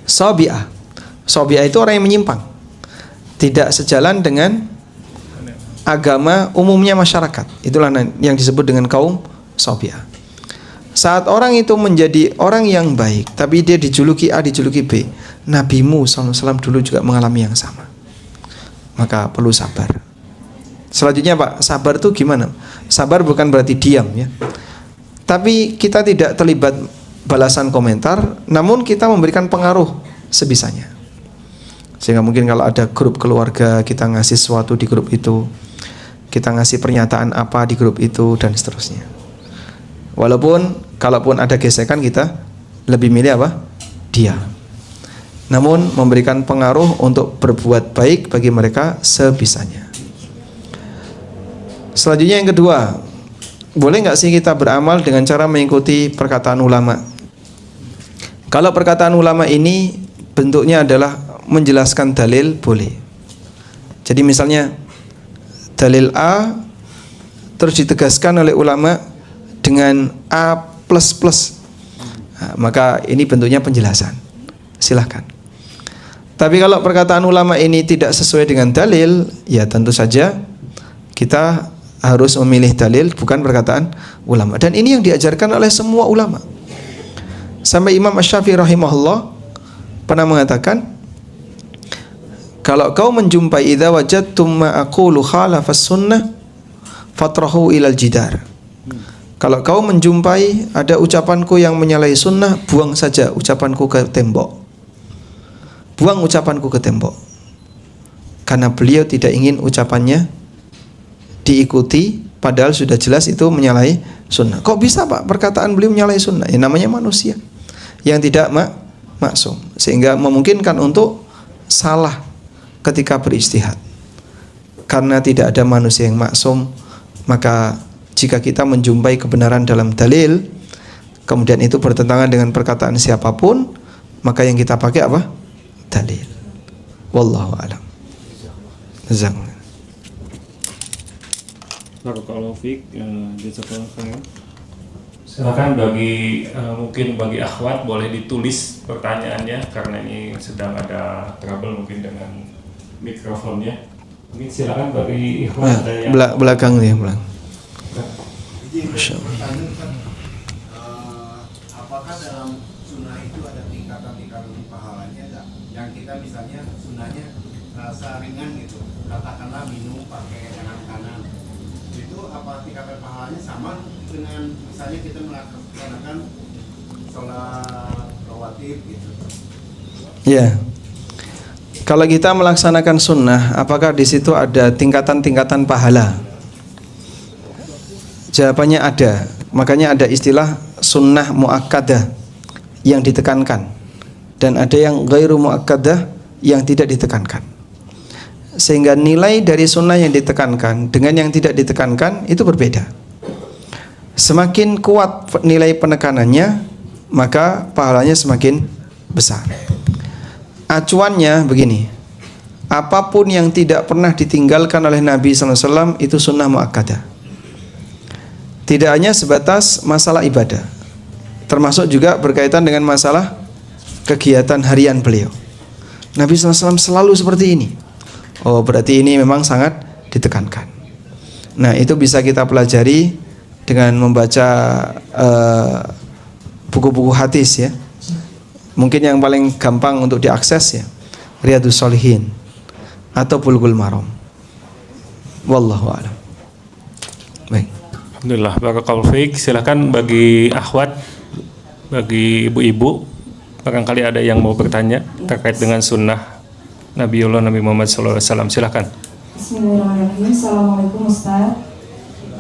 Sobi'ah. Sobi'ah itu orang yang menyimpang, tidak sejalan dengan agama umumnya masyarakat. Itulah yang disebut dengan kaum Sobi'ah. Saat orang itu menjadi orang yang baik, tapi dia dijuluki A, dijuluki B, Nabimu SAW dulu juga mengalami yang sama. Maka perlu sabar. Selanjutnya Pak, sabar itu gimana? Sabar bukan berarti diam ya. Tapi kita tidak terlibat balasan komentar, namun kita memberikan pengaruh sebisanya. Sehingga mungkin kalau ada grup keluarga, kita ngasih sesuatu di grup itu, kita ngasih pernyataan apa di grup itu, dan seterusnya. Walaupun kalaupun ada gesekan, kita lebih milih apa? Diam. Namun memberikan pengaruh untuk berbuat baik bagi mereka sebisanya. Selanjutnya yang kedua, boleh nggak sih kita beramal dengan cara mengikuti perkataan ulama? Kalau perkataan ulama ini bentuknya adalah menjelaskan dalil, boleh. Jadi misalnya dalil A terus ditegaskan oleh ulama dengan A++, nah, maka ini bentuknya penjelasan, silahkan. Tapi kalau perkataan ulama ini tidak sesuai dengan dalil, ya tentu saja kita harus memilih dalil, bukan perkataan ulama. Dan ini yang diajarkan oleh semua ulama. Sampai Imam Asy-Syafi'i rahimahullah pernah mengatakan, kalau kau menjumpai idza wajadtum ma aqulu khalafas sunnah fatrahu ilal jidar. Kalau kau menjumpai ada ucapanku yang menyalahi sunnah, buang saja ucapanku ke tembok. Buang ucapanku ke tembok. Karena beliau tidak ingin ucapannya diikuti, padahal sudah jelas itu menyalahi sunnah. Kok bisa Pak perkataan beliau menyalahi sunnah? Ya namanya manusia yang tidak maksum, sehingga memungkinkan untuk salah ketika beristihad. Karena tidak ada manusia yang maksum, maka jika kita menjumpai kebenaran dalam dalil, kemudian itu bertentangan dengan perkataan siapapun, maka yang kita pakai apa? Dalil. Wallahu a'lam. Jazakallahu. Barakallahu fiik, jazakallahu khairan. Silakan bagi mungkin bagi akhwat boleh ditulis pertanyaannya karena ini sedang ada trouble mungkin dengan mikrofonnya. Mungkin silakan bagi ikhwan ada yang belakang nih, belakang. Apakah dalam sunnah itu ada tingkatan-tingkatan pahalanya enggak? Yang kita misalnya sunnahnya rasa ringan gitu, katakanlah minum pakai tangan kanan, itu apa tingkatan pahalanya sama dengan misalnya kita melaksanakan sholat rawatib gitu? Ya. Kalau kita melaksanakan sunnah, apakah di situ ada tingkatan-tingkatan pahala? Jawabannya ada. Makanya ada istilah sunnah muakkadah yang ditekankan, dan ada yang ghairu muakkadah yang tidak ditekankan. Sehingga nilai dari sunnah yang ditekankan dengan yang tidak ditekankan itu berbeda. Semakin kuat nilai penekanannya, maka pahalanya semakin besar. Acuannya begini, apapun yang tidak pernah ditinggalkan oleh Nabi SAW itu sunnah muakkadah. Tidak hanya sebatas masalah ibadah, termasuk juga berkaitan dengan masalah kegiatan harian beliau. Nabi SAW selalu seperti ini. Oh, berarti ini memang sangat ditekankan. Nah, itu bisa kita pelajari dengan membaca buku-buku hadis ya. Mungkin yang paling gampang untuk diakses ya, Riyadhus Shalihin atau Bulughul Maram. Wallahu a'lam. Baik. Alhamdulillah, barakallahu fiik. Silakan bagi akhwat, bagi ibu-ibu, barangkali ada yang mau bertanya terkait dengan sunnah Nabiullah Nabi Muhammad SAW. Silahkan. Bismillahirrahmanirrahim. Assalamualaikum Ustaz.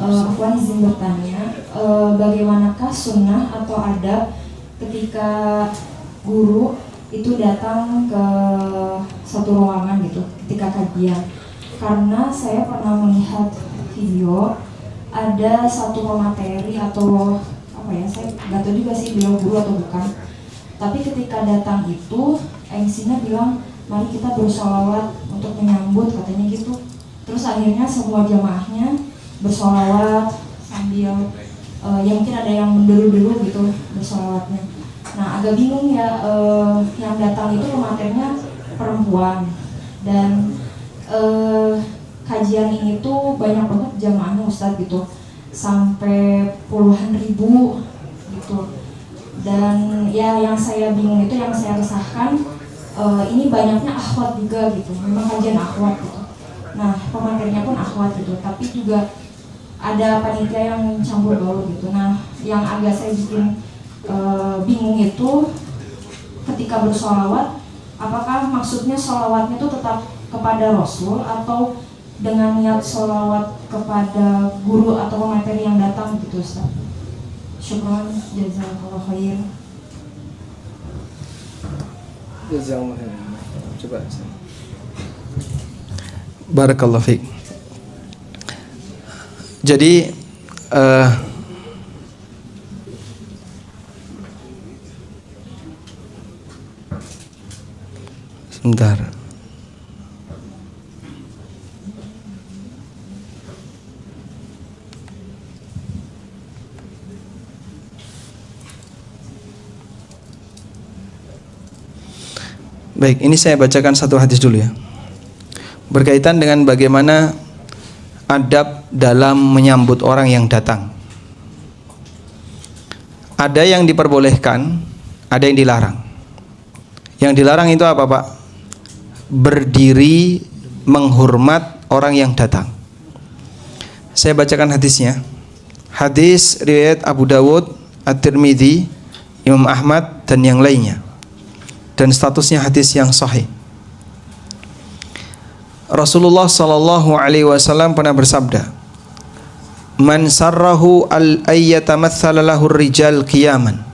Aku izin bertanya, bagaimanakah sunnah atau adab ketika guru itu datang ke satu ruangan gitu ketika kajian? Karena saya pernah melihat video ada satu pemateri atau apa ya, saya nggak tahu juga sih beliau guru atau bukan. Tapi ketika datang itu MC-nya bilang mari kita bersolawat untuk menyambut, katanya gitu. Terus akhirnya semua jamaahnya bersolawat sambil ya mungkin ada yang menderu-deru gitu bersolawatnya. Nah agak bingung ya, yang datang itu pematerinya perempuan dan kajian ini tuh banyak banget jamaahnya Ustadz gitu, sampai puluhan ribu gitu. Dan ya yang saya bingung itu, yang saya resahkan, ini banyaknya akhwat juga gitu, memang kajian akhwat gitu. Nah pematerinya pun akhwat gitu, tapi juga ada panitia yang campur baur gitu. Nah yang agak saya bikin bingung itu ketika bersolawat, apakah maksudnya solawatnya itu tetap kepada Rasul atau dengan niat solawat kepada guru atau pemateri yang datang gitu Ustaz. Syukran, jazakallahu khair. Jazakallahu khair. Coba. Barakallahu fiik. Jadi sebentar. Baik, ini saya bacakan satu hadis dulu ya. Berkaitan dengan bagaimana adab dalam menyambut orang yang datang. Ada yang diperbolehkan, ada yang dilarang. Yang dilarang itu apa, Pak? Berdiri menghormat orang yang datang. Saya bacakan hadisnya. Hadis riwayat Abu Dawud, At-Tirmidzi, Imam Ahmad dan yang lainnya. Dan statusnya hadis yang sahih. Rasulullah sallallahu alaihi wasallam pernah bersabda, "Man sarrahu al-ayyatamattsala lahu ar-rijal qiyaman,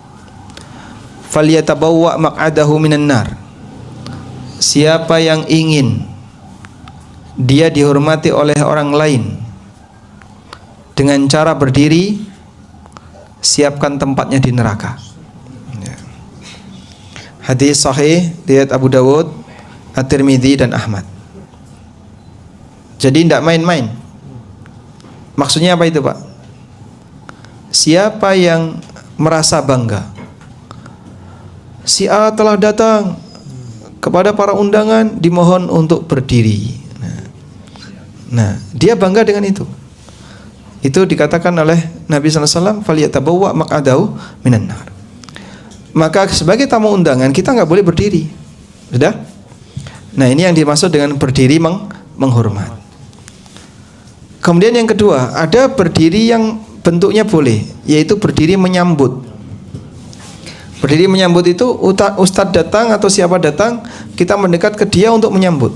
falyatabawwa maq'adahu minan nar." Siapa yang ingin dia dihormati oleh orang lain dengan cara berdiri, siapkan tempatnya di neraka. Hadis sahih riwayat Abu Dawud, At-Tirmidzi dan Ahmad. Jadi tidak main-main. Maksudnya apa itu, Pak? Siapa yang merasa bangga, si A telah datang kepada para undangan, dimohon untuk berdiri. Nah, dia bangga dengan itu. Itu dikatakan oleh Nabi sallallahu alaihi wasallam, "Falyatabawwa maq'adahu minan nar." Maka sebagai tamu undangan kita nggak boleh berdiri, sudah? Nah ini yang dimaksud dengan berdiri menghormat. Kemudian yang kedua, ada berdiri yang bentuknya boleh, yaitu berdiri menyambut. Berdiri menyambut itu ustadz datang atau siapa datang, kita mendekat ke dia untuk menyambut.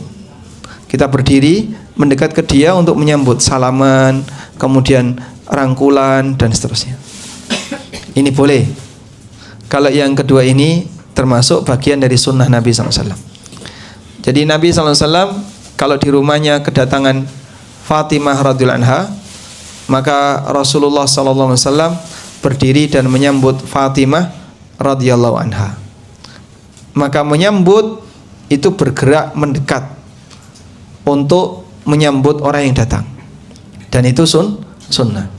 Kita berdiri mendekat ke dia untuk menyambut, salaman, kemudian rangkulan dan seterusnya. Ini boleh. Kalau yang kedua ini termasuk bagian dari sunnah Nabi SAW. Jadi Nabi SAW kalau di rumahnya kedatangan Fatimah radhiyallahu anha, maka Rasulullah SAW berdiri dan menyambut Fatimah radhiyallahu anha. Maka menyambut itu bergerak mendekat untuk menyambut orang yang datang, dan itu sunnah.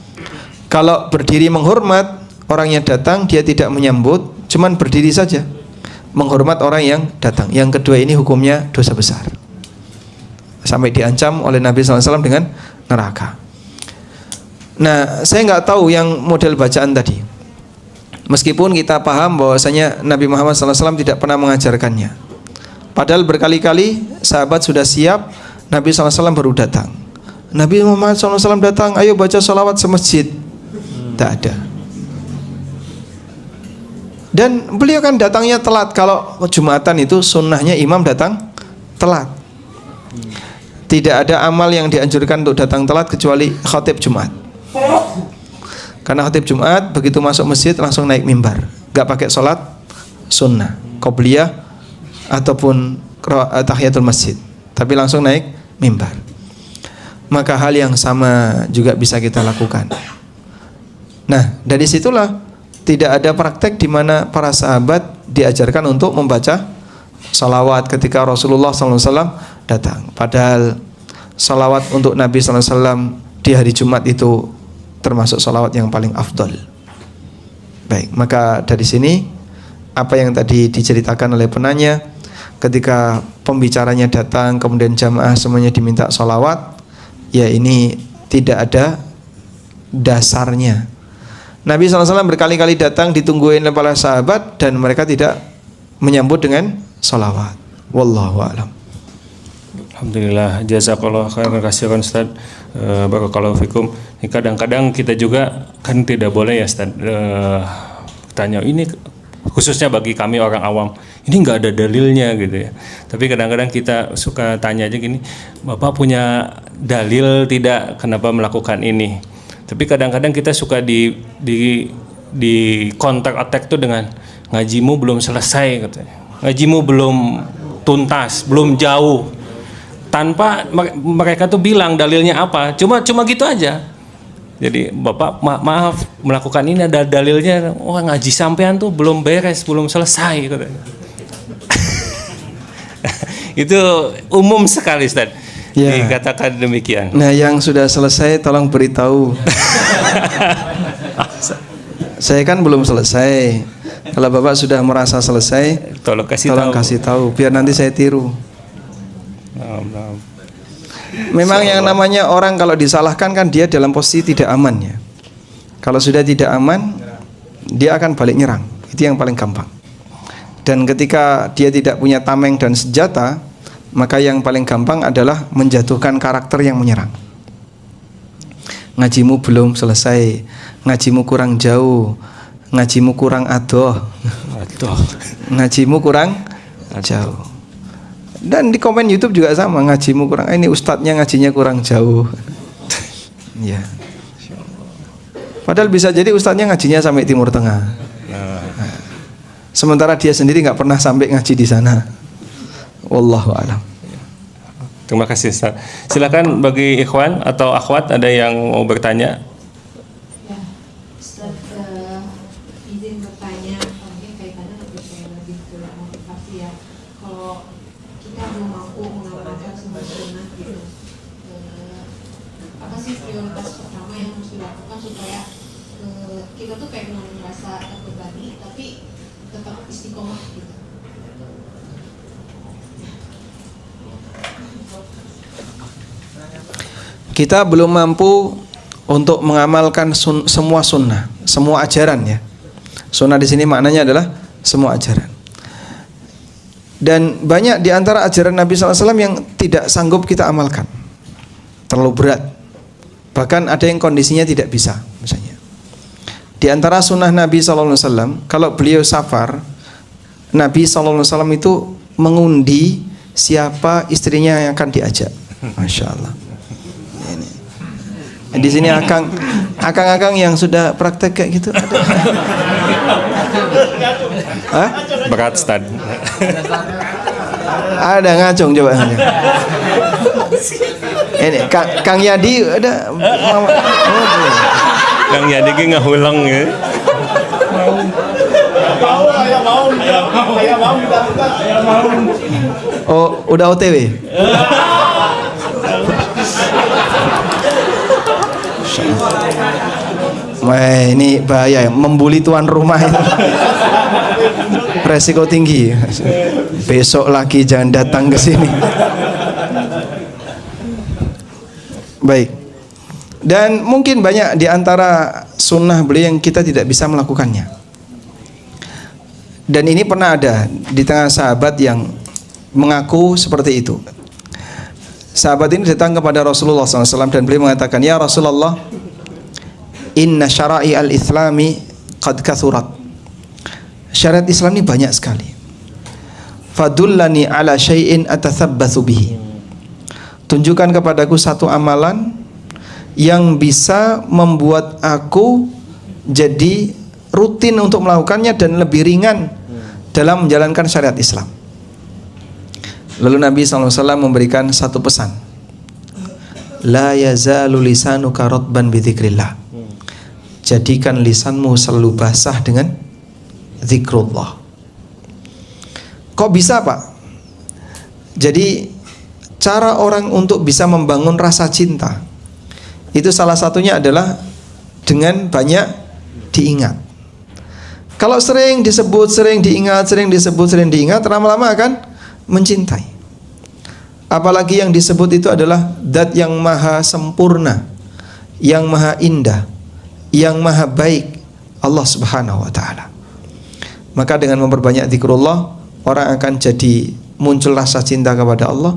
Kalau berdiri menghormat orang yang datang, dia tidak menyambut, cuman berdiri saja menghormat orang yang datang. Yang kedua ini hukumnya dosa besar, sampai diancam oleh Nabi SAW dengan neraka. Nah, saya nggak tahu yang model bacaan tadi, meskipun kita paham bahwasanya Nabi Muhammad SAW tidak pernah mengajarkannya. Padahal berkali-kali sahabat sudah siap, Nabi SAW baru datang. Nabi Muhammad SAW datang, ayo baca sholawat semasjid. Tak ada. Dan beliau kan datangnya telat. Kalau Jumatan itu sunnahnya imam datang telat. Tidak ada amal yang dianjurkan untuk datang telat kecuali khatib Jumat. Karena khatib Jumat begitu masuk masjid langsung naik mimbar, gak pakai sholat sunnah, qobliyah ataupun tahiyatul masjid, tapi langsung naik mimbar. Maka hal yang sama juga bisa kita lakukan. Nah, dari situlah tidak ada praktek di mana para sahabat diajarkan untuk membaca salawat ketika Rasulullah SAW datang. Padahal salawat untuk Nabi SAW di hari Jumat itu termasuk salawat yang paling afdol. Baik, maka dari sini apa yang tadi diceritakan oleh penanya, ketika pembicaranya datang kemudian jamaah semuanya diminta salawat, ya ini tidak ada dasarnya. Nabi SAW berkali-kali datang ditungguin oleh para sahabat dan mereka tidak menyambut dengan salawat. Wallahu a'lam. Alhamdulillah, jazakallah khairan kasiran Ustaz. Barakallahu fikum. Kadang-kadang kita juga kan tidak boleh ya Ustaz tanya ini, khususnya bagi kami orang awam, ini nggak ada dalilnya gitu ya. Tapi kadang-kadang kita suka tanya aja gini, Bapak punya dalil tidak kenapa melakukan ini? Tapi kadang-kadang kita suka di counter attack tuh dengan ngajimu belum selesai katanya. Ngajimu belum tuntas, belum jauh. Tanpa mereka tuh bilang dalilnya apa. Cuma gitu aja. Jadi Bapak maaf melakukan ini ada dalilnya. Wah, ngaji sampean tuh belum beres, belum selesai katanya. Itu umum sekali Ustaz. Ya. Dikatakan demikian. Nah, yang sudah selesai tolong beritahu. Saya kan belum selesai. Kalau Bapak sudah merasa selesai, tolong kasih tahu biar nanti saya tiru. Memang yang namanya orang kalau disalahkan kan dia dalam posisi tidak aman ya. Kalau sudah tidak aman, dia akan balik nyerang. Itu yang paling gampang. Dan ketika dia tidak punya tameng dan senjata, maka yang paling gampang adalah menjatuhkan karakter yang menyerang. Ngajimu belum selesai, ngajimu kurang jauh, ngajimu kurang adoh, ngajimu kurang jauh. Dan di komen YouTube juga sama, ngajimu kurang, ini ustadznya ngajinya kurang jauh. Ya. Padahal bisa jadi ustadznya ngajinya sampai Timur Tengah. Sementara dia sendiri nggak pernah sampai ngaji di sana. Wallahu a'lam. Terima kasih Ustaz. Silakan bagi ikhwan atau akhwat ada yang mau bertanya. Ya, Ustaz, izin bertanya, mungkin kaitannya lebih ke motivasi ya. Kalau kita belum mampu mengamalkan semua sunnah gitu, apa sih prioritas pertama yang harus dilakukan supaya kita tuh kayak merasa terbebani tapi tetap istiqomah gitu. Kita belum mampu untuk mengamalkan semua sunnah, semua ajaran ya. Sunnah di sini maknanya adalah semua ajaran. Dan banyak di antara ajaran Nabi SAW yang tidak sanggup kita amalkan, terlalu berat. Bahkan ada yang kondisinya tidak bisa, misalnya. Di antara sunnah Nabi SAW, kalau beliau safar, Nabi SAW itu mengundi siapa istrinya yang akan diajak. Masya Allah. Di sini akang yang sudah praktek kayak gitu ada. Hah? Berat Ustaz. Ada ngacung coba. Ini Kang Yadi ada. Kang Yadi ge ngahulang ya. Oh, udah OTW. Wah, ini bahaya, membuli tuan rumah itu. Resiko tinggi. Besok lagi jangan datang ke sini. Baik. Dan mungkin banyak di antara sunnah beliau yang kita tidak bisa melakukannya. Dan ini pernah ada di tengah sahabat yang mengaku seperti itu. Sahabat ini datang kepada Rasulullah SAW dan beliau mengatakan, ya Rasulullah, inna syara'i al-islami qad kathurat. Syariat Islam ini banyak sekali. fadullani ala syai'in atathabbatsu bihi. Tunjukkan kepadaku satu amalan yang bisa membuat aku jadi rutin untuk melakukannya dan lebih ringan dalam menjalankan syariat Islam. Lalu Nabi SAW memberikan satu pesan, la yazalu lisanuka ratban bidzikrillah. Jadikan lisanmu selalu basah dengan zikrullah. Kok bisa, Pak? Jadi cara orang untuk bisa membangun rasa cinta itu salah satunya adalah dengan banyak diingat. Kalau sering disebut, sering diingat, sering disebut, sering diingat, lama-lama akan mencintai. Apalagi yang disebut itu adalah zat yang maha sempurna, yang maha indah, yang maha baik, Allah Subhanahu wa ta'ala. Maka dengan memperbanyak zikrullah, orang akan jadi muncul rasa cinta kepada Allah.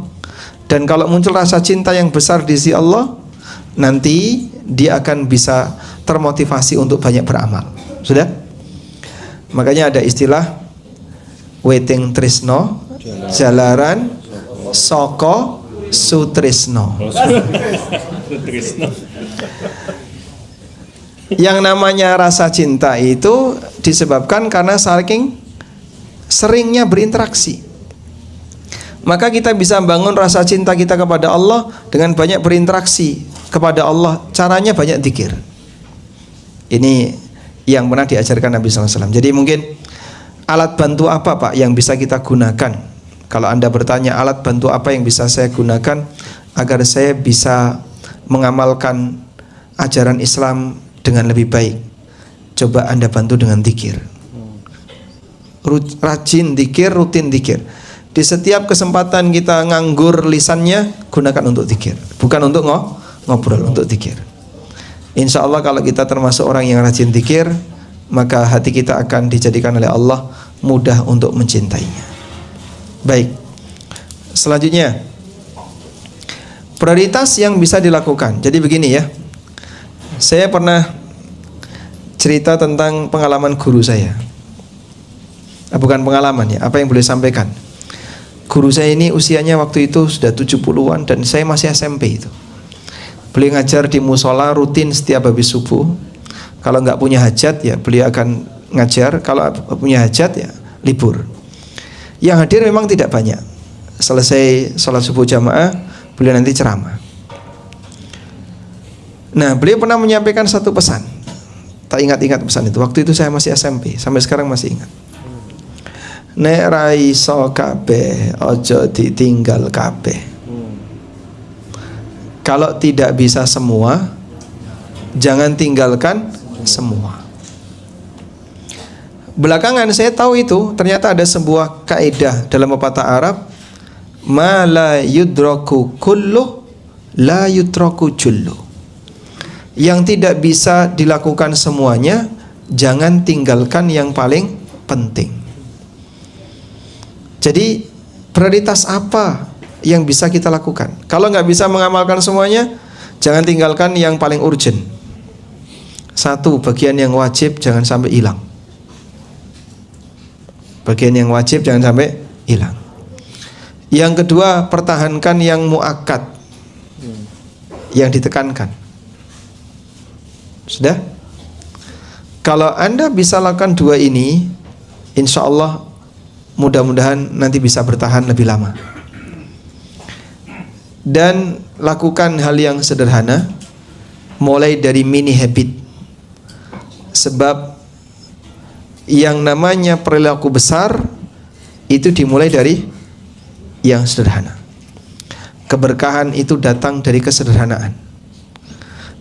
Dan kalau muncul rasa cinta yang besar di sisi Allah, nanti dia akan bisa termotivasi untuk banyak beramal. Sudah? Makanya ada istilah weting trisno jalaran soko sutrisno. Yang namanya rasa cinta itu disebabkan karena saking seringnya berinteraksi. Maka kita bisa bangun rasa cinta kita kepada Allah dengan banyak berinteraksi kepada Allah. Caranya banyak zikir. Ini yang pernah diajarkan Nabi SAW. Jadi mungkin alat bantu apa, Pak, yang bisa kita gunakan? Kalau Anda bertanya alat bantu apa yang bisa saya gunakan agar saya bisa mengamalkan ajaran Islam dengan lebih baik, coba Anda bantu dengan zikir. Rajin zikir, rutin zikir. Di setiap kesempatan kita nganggur lisannya, gunakan untuk zikir, bukan untuk ngobrol, untuk zikir. Insya Allah kalau kita termasuk orang yang rajin zikir, maka hati kita akan dijadikan oleh Allah mudah untuk mencintainya. Baik, selanjutnya prioritas yang bisa dilakukan. Jadi begini ya, saya pernah cerita tentang pengalaman guru saya. Bukan pengalaman ya, apa yang boleh sampaikan. Guru saya ini usianya waktu itu sudah 70-an dan saya masih SMP itu. Beliau ngajar di musola rutin setiap habis subuh. Kalau nggak punya hajat ya beliau akan ngajar. Kalau punya hajat ya libur. Yang hadir memang tidak banyak. Selesai sholat subuh jamaah, beliau nanti ceramah. Nah, beliau pernah menyampaikan satu pesan. Tak ingat-ingat pesan itu. Waktu itu saya masih SMP, sampai sekarang masih ingat. Nek ra iso kabeh, ojo ditinggal kabeh. Kalau tidak bisa semua, jangan tinggalkan semua. Belakangan saya tahu itu ternyata ada sebuah kaidah dalam pepatah Arab, ma la yudraku kullu la yutraku jullu. Yang tidak bisa dilakukan semuanya, jangan tinggalkan yang paling penting. Jadi prioritas apa yang bisa kita lakukan? Kalau nggak bisa mengamalkan semuanya, jangan tinggalkan yang paling urgent. Satu, bagian yang wajib jangan sampai hilang. Bagian yang wajib jangan sampai hilang. Yang kedua, pertahankan yang muakkad, yang ditekankan. Sudah? Kalau Anda bisa lakukan dua ini, insya Allah mudah-mudahan nanti bisa bertahan lebih lama. Dan lakukan hal yang sederhana, mulai dari mini habit. Sebab yang namanya perilaku besar itu dimulai dari yang sederhana. Keberkahan itu datang dari kesederhanaan.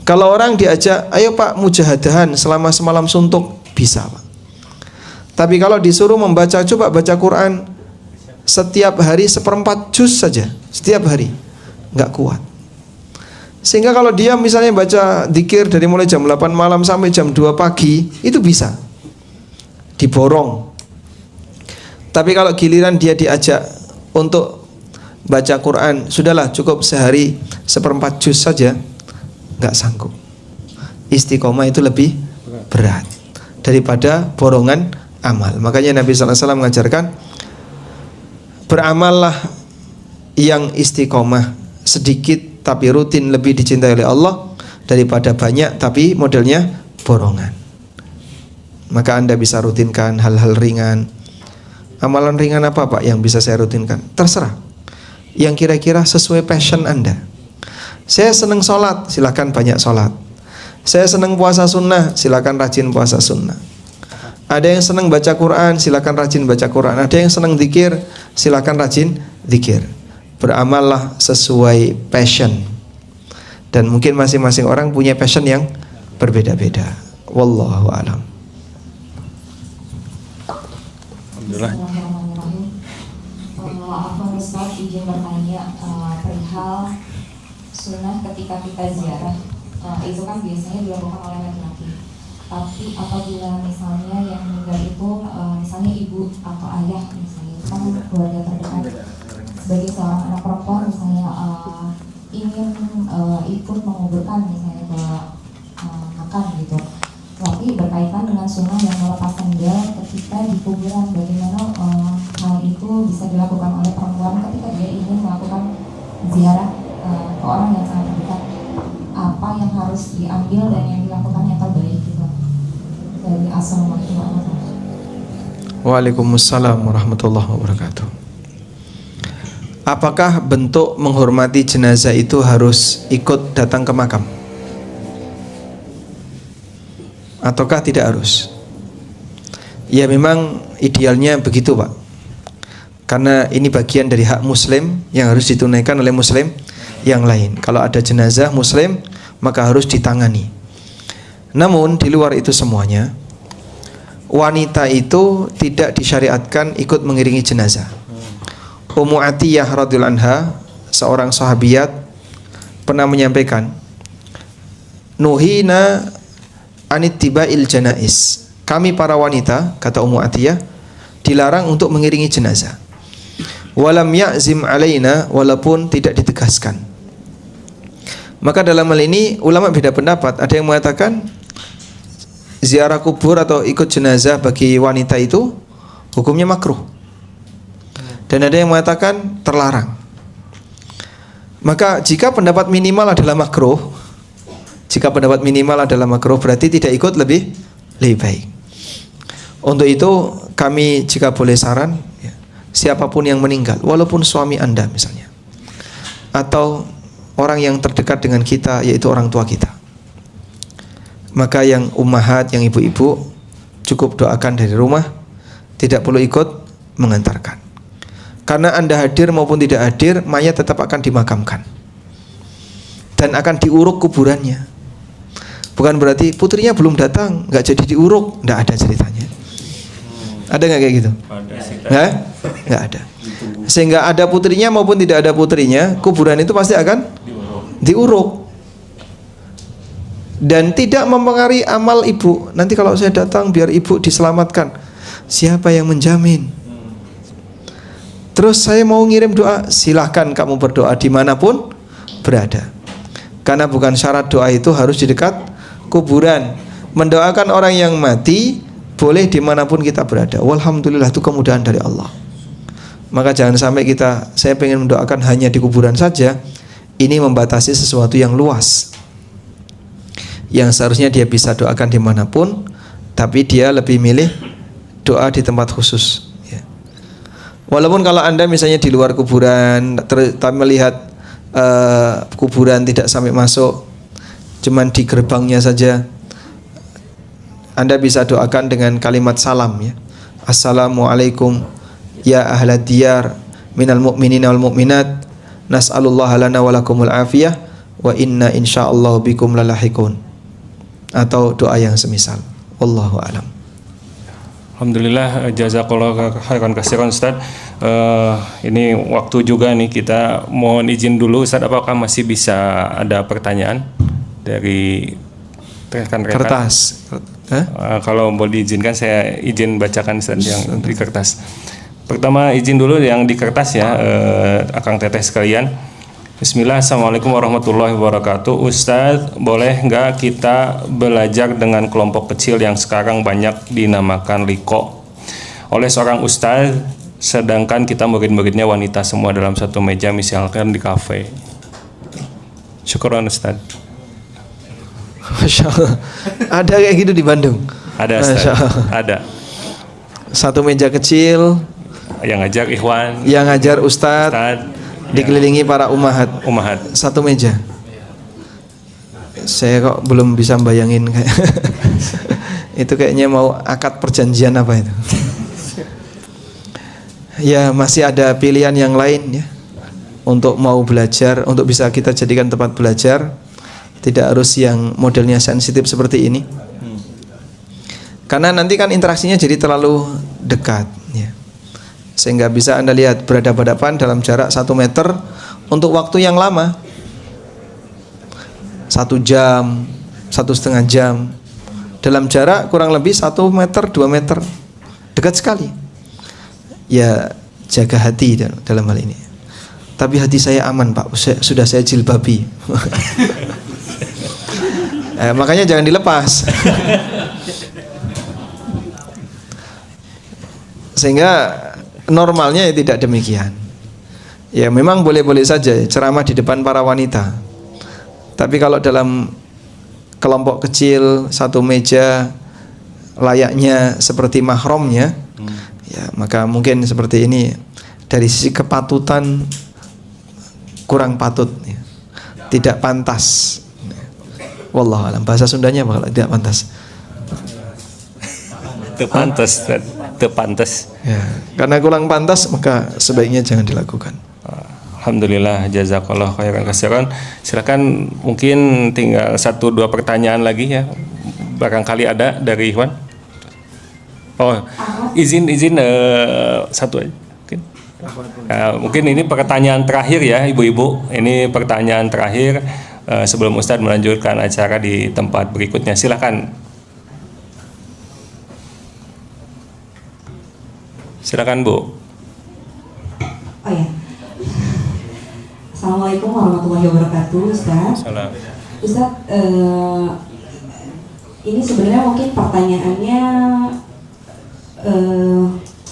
Kalau orang diajak, ayo Pak mujahadahan selama semalam suntuk, bisa Pak. Tapi kalau disuruh membaca, coba baca Quran setiap hari 1/4 juz saja, setiap hari, nggak kuat. Sehingga kalau dia misalnya baca dzikir dari mulai jam 8 malam sampai jam 2 pagi, itu bisa diborong. Tapi kalau giliran dia diajak untuk baca Quran, sudahlah cukup sehari 1/4 juz saja, nggak sanggup. Istiqomah itu lebih berat daripada borongan amal. Makanya Nabi SAW mengajarkan beramallah yang istiqomah, sedikit tapi rutin lebih dicintai oleh Allah daripada banyak tapi modelnya borongan. Maka Anda bisa rutinkan hal-hal ringan. Amalan ringan apa Pak yang bisa saya rutinkan? Terserah, yang kira-kira sesuai passion Anda. Saya senang sholat, silakan banyak sholat. Saya senang puasa sunnah, silakan rajin puasa sunnah. Ada yang senang baca Quran, silakan rajin baca Quran. Ada yang senang zikir, silakan rajin zikir. Beramallah sesuai passion. Dan mungkin masing-masing orang punya passion yang berbeda-beda. Wallahu a'lam. Alhamdulillah. Aku Ustaz izin bertanya perihal sunnah ketika kita ziarah. Itu kan biasanya dilakukan oleh laki-laki. Tapi apabila misalnya yang meninggal itu misalnya ibu atau ayah misalnya, itu kan keluarga terdekat, sebagai seorang anak perempuan misalnya ingin ikut menguburkan misalnya ke makan gitu, tapi berkaitan dengan sunnah yang melepas sendal ketika di kuburan, bagaimana hal itu bisa dilakukan oleh perempuan ketika dia ingin melakukan ziarah ke orang yang sangat terdekat, apa yang harus diambil dan yang dilakukan yang terbaik gitu. Dari Assalamualaikum warahmatullahi wabarakatuh. Waalaikumsalam warahmatullahi wabarakatuh. Apakah bentuk menghormati jenazah itu harus ikut datang ke makam? Ataukah tidak harus? Ya memang idealnya begitu Pak. Karena ini bagian dari hak muslim yang harus ditunaikan oleh muslim yang lain. Kalau ada jenazah muslim maka harus ditangani. Namun di luar itu semuanya, wanita itu tidak disyariatkan ikut mengiringi jenazah. Ummu Atiyah radhiyallahu anha, seorang sahabiyat, pernah menyampaikan, nuhina anittiba'il janais. Kami para wanita, kata Ummu Atiyah, dilarang untuk mengiringi jenazah. Walam ya'zim alaina, walaupun tidak ditegaskan. Maka dalam hal ini ulama beda pendapat. Ada yang mengatakan ziarah kubur atau ikut jenazah bagi wanita itu hukumnya makruh. Dan ada yang mengatakan terlarang. Maka jika pendapat minimal adalah makruh, berarti tidak ikut lebih baik. Untuk itu kami jika boleh saran, ya, siapapun yang meninggal, walaupun suami Anda misalnya, atau orang yang terdekat dengan kita, yaitu orang tua kita, maka yang ummahat, yang ibu-ibu, cukup doakan dari rumah, tidak perlu ikut mengantarkan. Karena Anda hadir maupun tidak hadir, mayat tetap akan dimakamkan dan akan diuruk kuburannya. Bukan berarti putrinya belum datang, nggak jadi diuruk, nggak ada ceritanya. Ada nggak kayak gitu? Nggak ada. Sehingga ada putrinya maupun tidak ada putrinya, kuburan itu pasti akan diuruk. Dan tidak mempengaruhi amal ibu. Nanti kalau saya datang biar ibu diselamatkan, siapa yang menjamin? Terus saya mau ngirim doa, silahkan kamu berdoa dimanapun berada. Karena bukan syarat doa itu harus di dekat kuburan. Mendoakan orang yang mati boleh dimanapun kita berada. Walhamdulillah, itu kemudahan dari Allah. Maka jangan sampai saya pengen mendoakan hanya di kuburan saja. Ini membatasi sesuatu yang luas, yang seharusnya dia bisa doakan dimanapun, tapi dia lebih milih doa di tempat khusus, ya. Walaupun kalau Anda misalnya di luar kuburan, tapi melihat kuburan tidak sampai masuk, cuman di gerbangnya saja, Anda bisa doakan dengan kalimat salam, ya. Assalamualaikum ya ahlad diyar minal mu'minina wal mu'minat, nas'alullaha lana walakumul afiyah wa inna insyaallah bikum lalahikun, atau doa yang semisal. Wallahu a'lam. Alhamdulillah, jazakallahu khairan katsiran Ustaz. Ini waktu juga nih, kita mohon izin dulu Ustaz, apakah masih bisa ada pertanyaan dari rekan-rekan? Kertas. Kalau boleh diizinkan saya izin bacakan Ustaz yang di kertas. Pertama izin dulu yang di kertas ya, Akang Teteh sekalian. Bismillah, Assalamualaikum warahmatullahi wabarakatuh. Ustadz, boleh nggak kita belajar dengan kelompok kecil yang sekarang banyak dinamakan liko oleh seorang ustadz sedangkan kita murid-muridnya wanita semua dalam satu meja, misalkan di kafe. Syukron Ustaz. Masya Allah. Ada kayak gitu di Bandung? Ada Ustaz. Masya Allah. Ada. Satu meja kecil, Yang ngajar ikhwan, yang ngajar ustadz, Ustaz, dikelilingi para umahat. umahat. Satu meja. Saya kok belum bisa bayangin kayak itu kayaknya mau akad perjanjian apa itu. Ya masih ada pilihan yang lain ya untuk mau belajar, untuk bisa kita jadikan tempat belajar. Tidak harus yang modelnya sensitif seperti ini. Karena nanti kan interaksinya jadi terlalu dekat ya. Sehingga bisa Anda lihat berhadapan-hadapan dalam jarak 1 meter untuk waktu yang lama, 1 jam, 1,5 jam, dalam jarak kurang lebih 1 meter, 2 meter, dekat sekali. Ya jaga hati dalam hal ini. Tapi hati saya aman Pak, sudah saya jilbabi. Makanya jangan dilepas. Sehingga normalnya ya tidak demikian. Ya memang boleh-boleh saja ceramah di depan para wanita. Tapi kalau dalam kelompok kecil 1 meja layaknya seperti mahramnya, ya maka mungkin seperti ini dari sisi kepatutan kurang patut ya. Tidak pantas. Wallahu alam. Bahasa Sundanya apa kalau tidak pantas? Tepantes, tepantes. Ya, karena kurang pantas maka sebaiknya jangan dilakukan. Alhamdulillah, jazakallah khairan katsiran. Silakan mungkin tinggal 1-2 pertanyaan lagi ya. Barangkali ada dari Ikhwan. Oh, izin satu aja. Mungkin ini pertanyaan terakhir ya ibu-ibu. Ini pertanyaan terakhir sebelum Ustadz melanjutkan acara di tempat berikutnya. Silakan. Silakan Bu. Oh ya. Assalamualaikum warahmatullahi wabarakatuh, Ustaz. Salam. Ustaz, ini sebenarnya mungkin pertanyaannya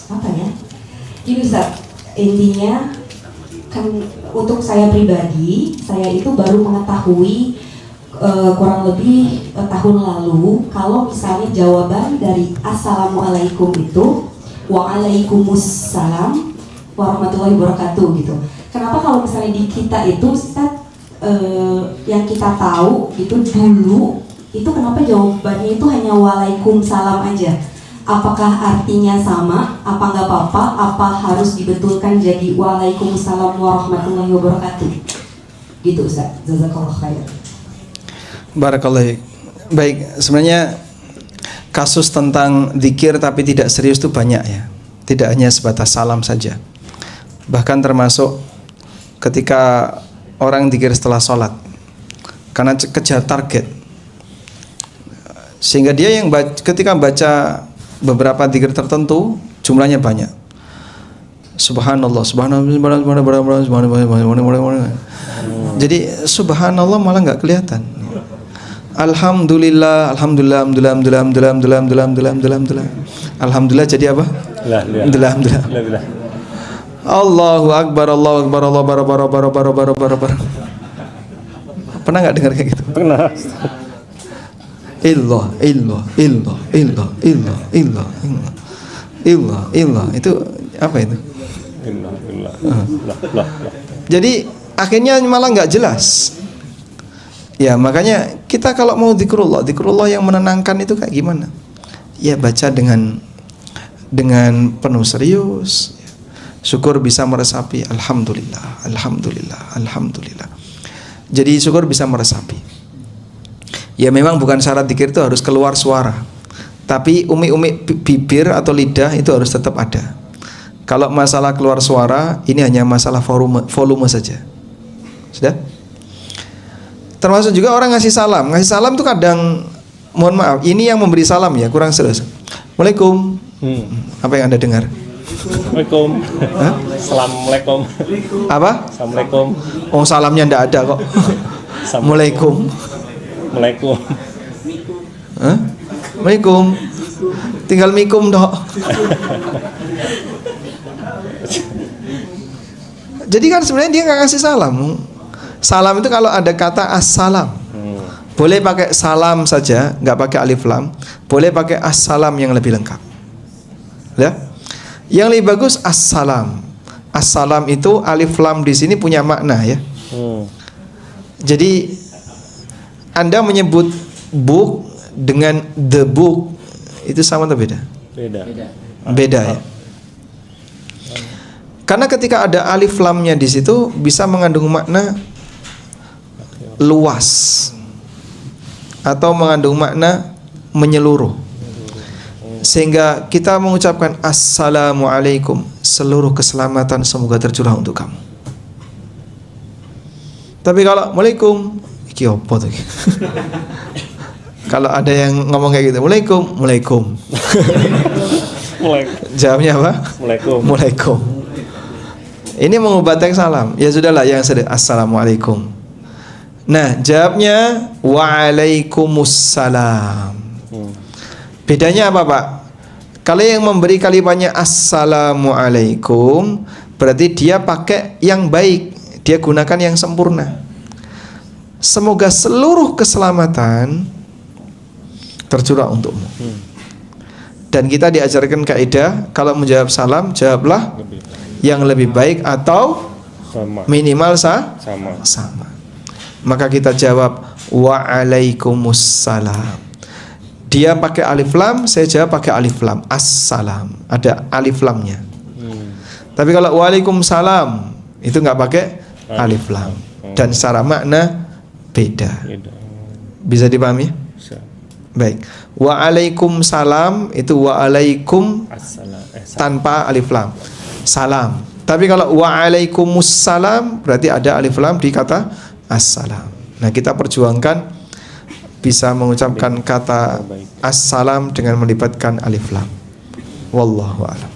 apa ya? Gini Ustaz, intinya kan untuk saya pribadi, saya itu baru mengetahui kurang lebih tahun lalu kalau misalnya jawaban dari Assalamualaikum itu Waalaikumsalam warahmatullahi wabarakatuh gitu. Kenapa kalau misalnya di kita itu Ustaz, yang kita tahu itu dulu itu kenapa jawabannya itu hanya Waalaikumsalam aja? Apakah artinya sama? Apa nggak apa-apa? Apa harus dibetulkan jadi Waalaikumsalam warahmatullahi wabarakatuh? Gitu Ustaz. Jazakallah khair. Barakallah. Baik, sebenarnya kasus tentang zikir tapi tidak serius itu banyak ya. Tidak hanya sebatas salam saja. Bahkan termasuk ketika orang zikir setelah sholat karena kejar target. Sehingga dia yang ketika baca beberapa zikir tertentu jumlahnya banyak. Subhanallah, subhanallah, subhanallah. Jadi subhanallah malah nggak kelihatan. Alhamdulillah, alhamdulillah, alhamdulillah, alhamdulillah, alhamdulillah, alhamdulillah, alhamdulillah. Alhamdulillah jadi apa? Alhamdulillah, alhamdulillah. Allahu Akbar, Allahu Akbar, Allahu Akbar. Pernah nggak dengar kayak gitu? Pernah. Illah, illah, illah, illah, illah, illah, illah, illah, illah. Itu apa itu? Jadi akhirnya malah nggak jelas. Ya makanya kita kalau mau zikrullah yang menenangkan itu kayak gimana? Ya baca dengan penuh serius. Syukur bisa meresapi. Alhamdulillah, alhamdulillah, alhamdulillah. Jadi syukur bisa meresapi. Ya memang bukan syarat zikir itu harus keluar suara. Tapi umi-umi bibir atau lidah itu harus tetap ada. Kalau masalah keluar suara ini hanya masalah volume saja. Sudah? Termasuk juga orang ngasih salam itu kadang, mohon maaf, ini yang memberi salam ya kurang serius. Waalaikum. Apa yang Anda dengar? Assalamualaikum. Assalamualaikum. Apa? Assalamualaikum. Oh salamnya ndak ada kok. Waalaikum. Waalaikum. Waalaikum. Tinggal mikum dok. Jadi kan sebenarnya dia nggak kasih salam. Salam itu kalau ada kata assalam. Boleh pakai salam saja, nggak pakai alif lam. Boleh pakai assalam yang lebih lengkap. Ya. Yang lebih bagus assalam. Assalam itu alif lam di sini punya makna ya. Jadi Anda menyebut book dengan the book itu sama atau beda? Beda ya. Karena ketika ada alif lamnya di situ bisa mengandung makna luas atau mengandung makna menyeluruh. Sehingga kita mengucapkan assalamualaikum, seluruh keselamatan semoga tercurah untuk kamu. Tapi kalau waalaikum, iki opo tuh? Kalau ada yang ngomong kayak gitu, waalaikum. Jawabnya apa? Waalaikum. Ini mengubah teks salam. Ya sudahlah, yang sedih assalamualaikum. Nah, jawabnya waalaikumsalam. Bedanya apa, Pak? Kalau yang memberi kalimatnya assalamualaikum, berarti dia pakai yang baik, dia gunakan yang sempurna. Semoga seluruh keselamatan tercurah untukmu. Dan kita diajarkan kaidah, kalau menjawab salam, jawablah yang lebih baik atau minimal sama. Maka kita jawab waalaikumsalam. Dia pakai alif lam, saya jawab pakai alif lam. Assalam, ada alif lamnya. Tapi kalau waalaikumsalam itu nggak pakai alif lam. Dan secara makna beda. Bisa dipahami? Baik. Waalaikumsalam itu waalaikum tanpa alif lam. Salam. Tapi kalau waalaikumsalam berarti ada alif lam di kata assalam. Nah, kita perjuangkan bisa mengucapkan kata assalam dengan melibatkan alif lam. Wallahu a'lam.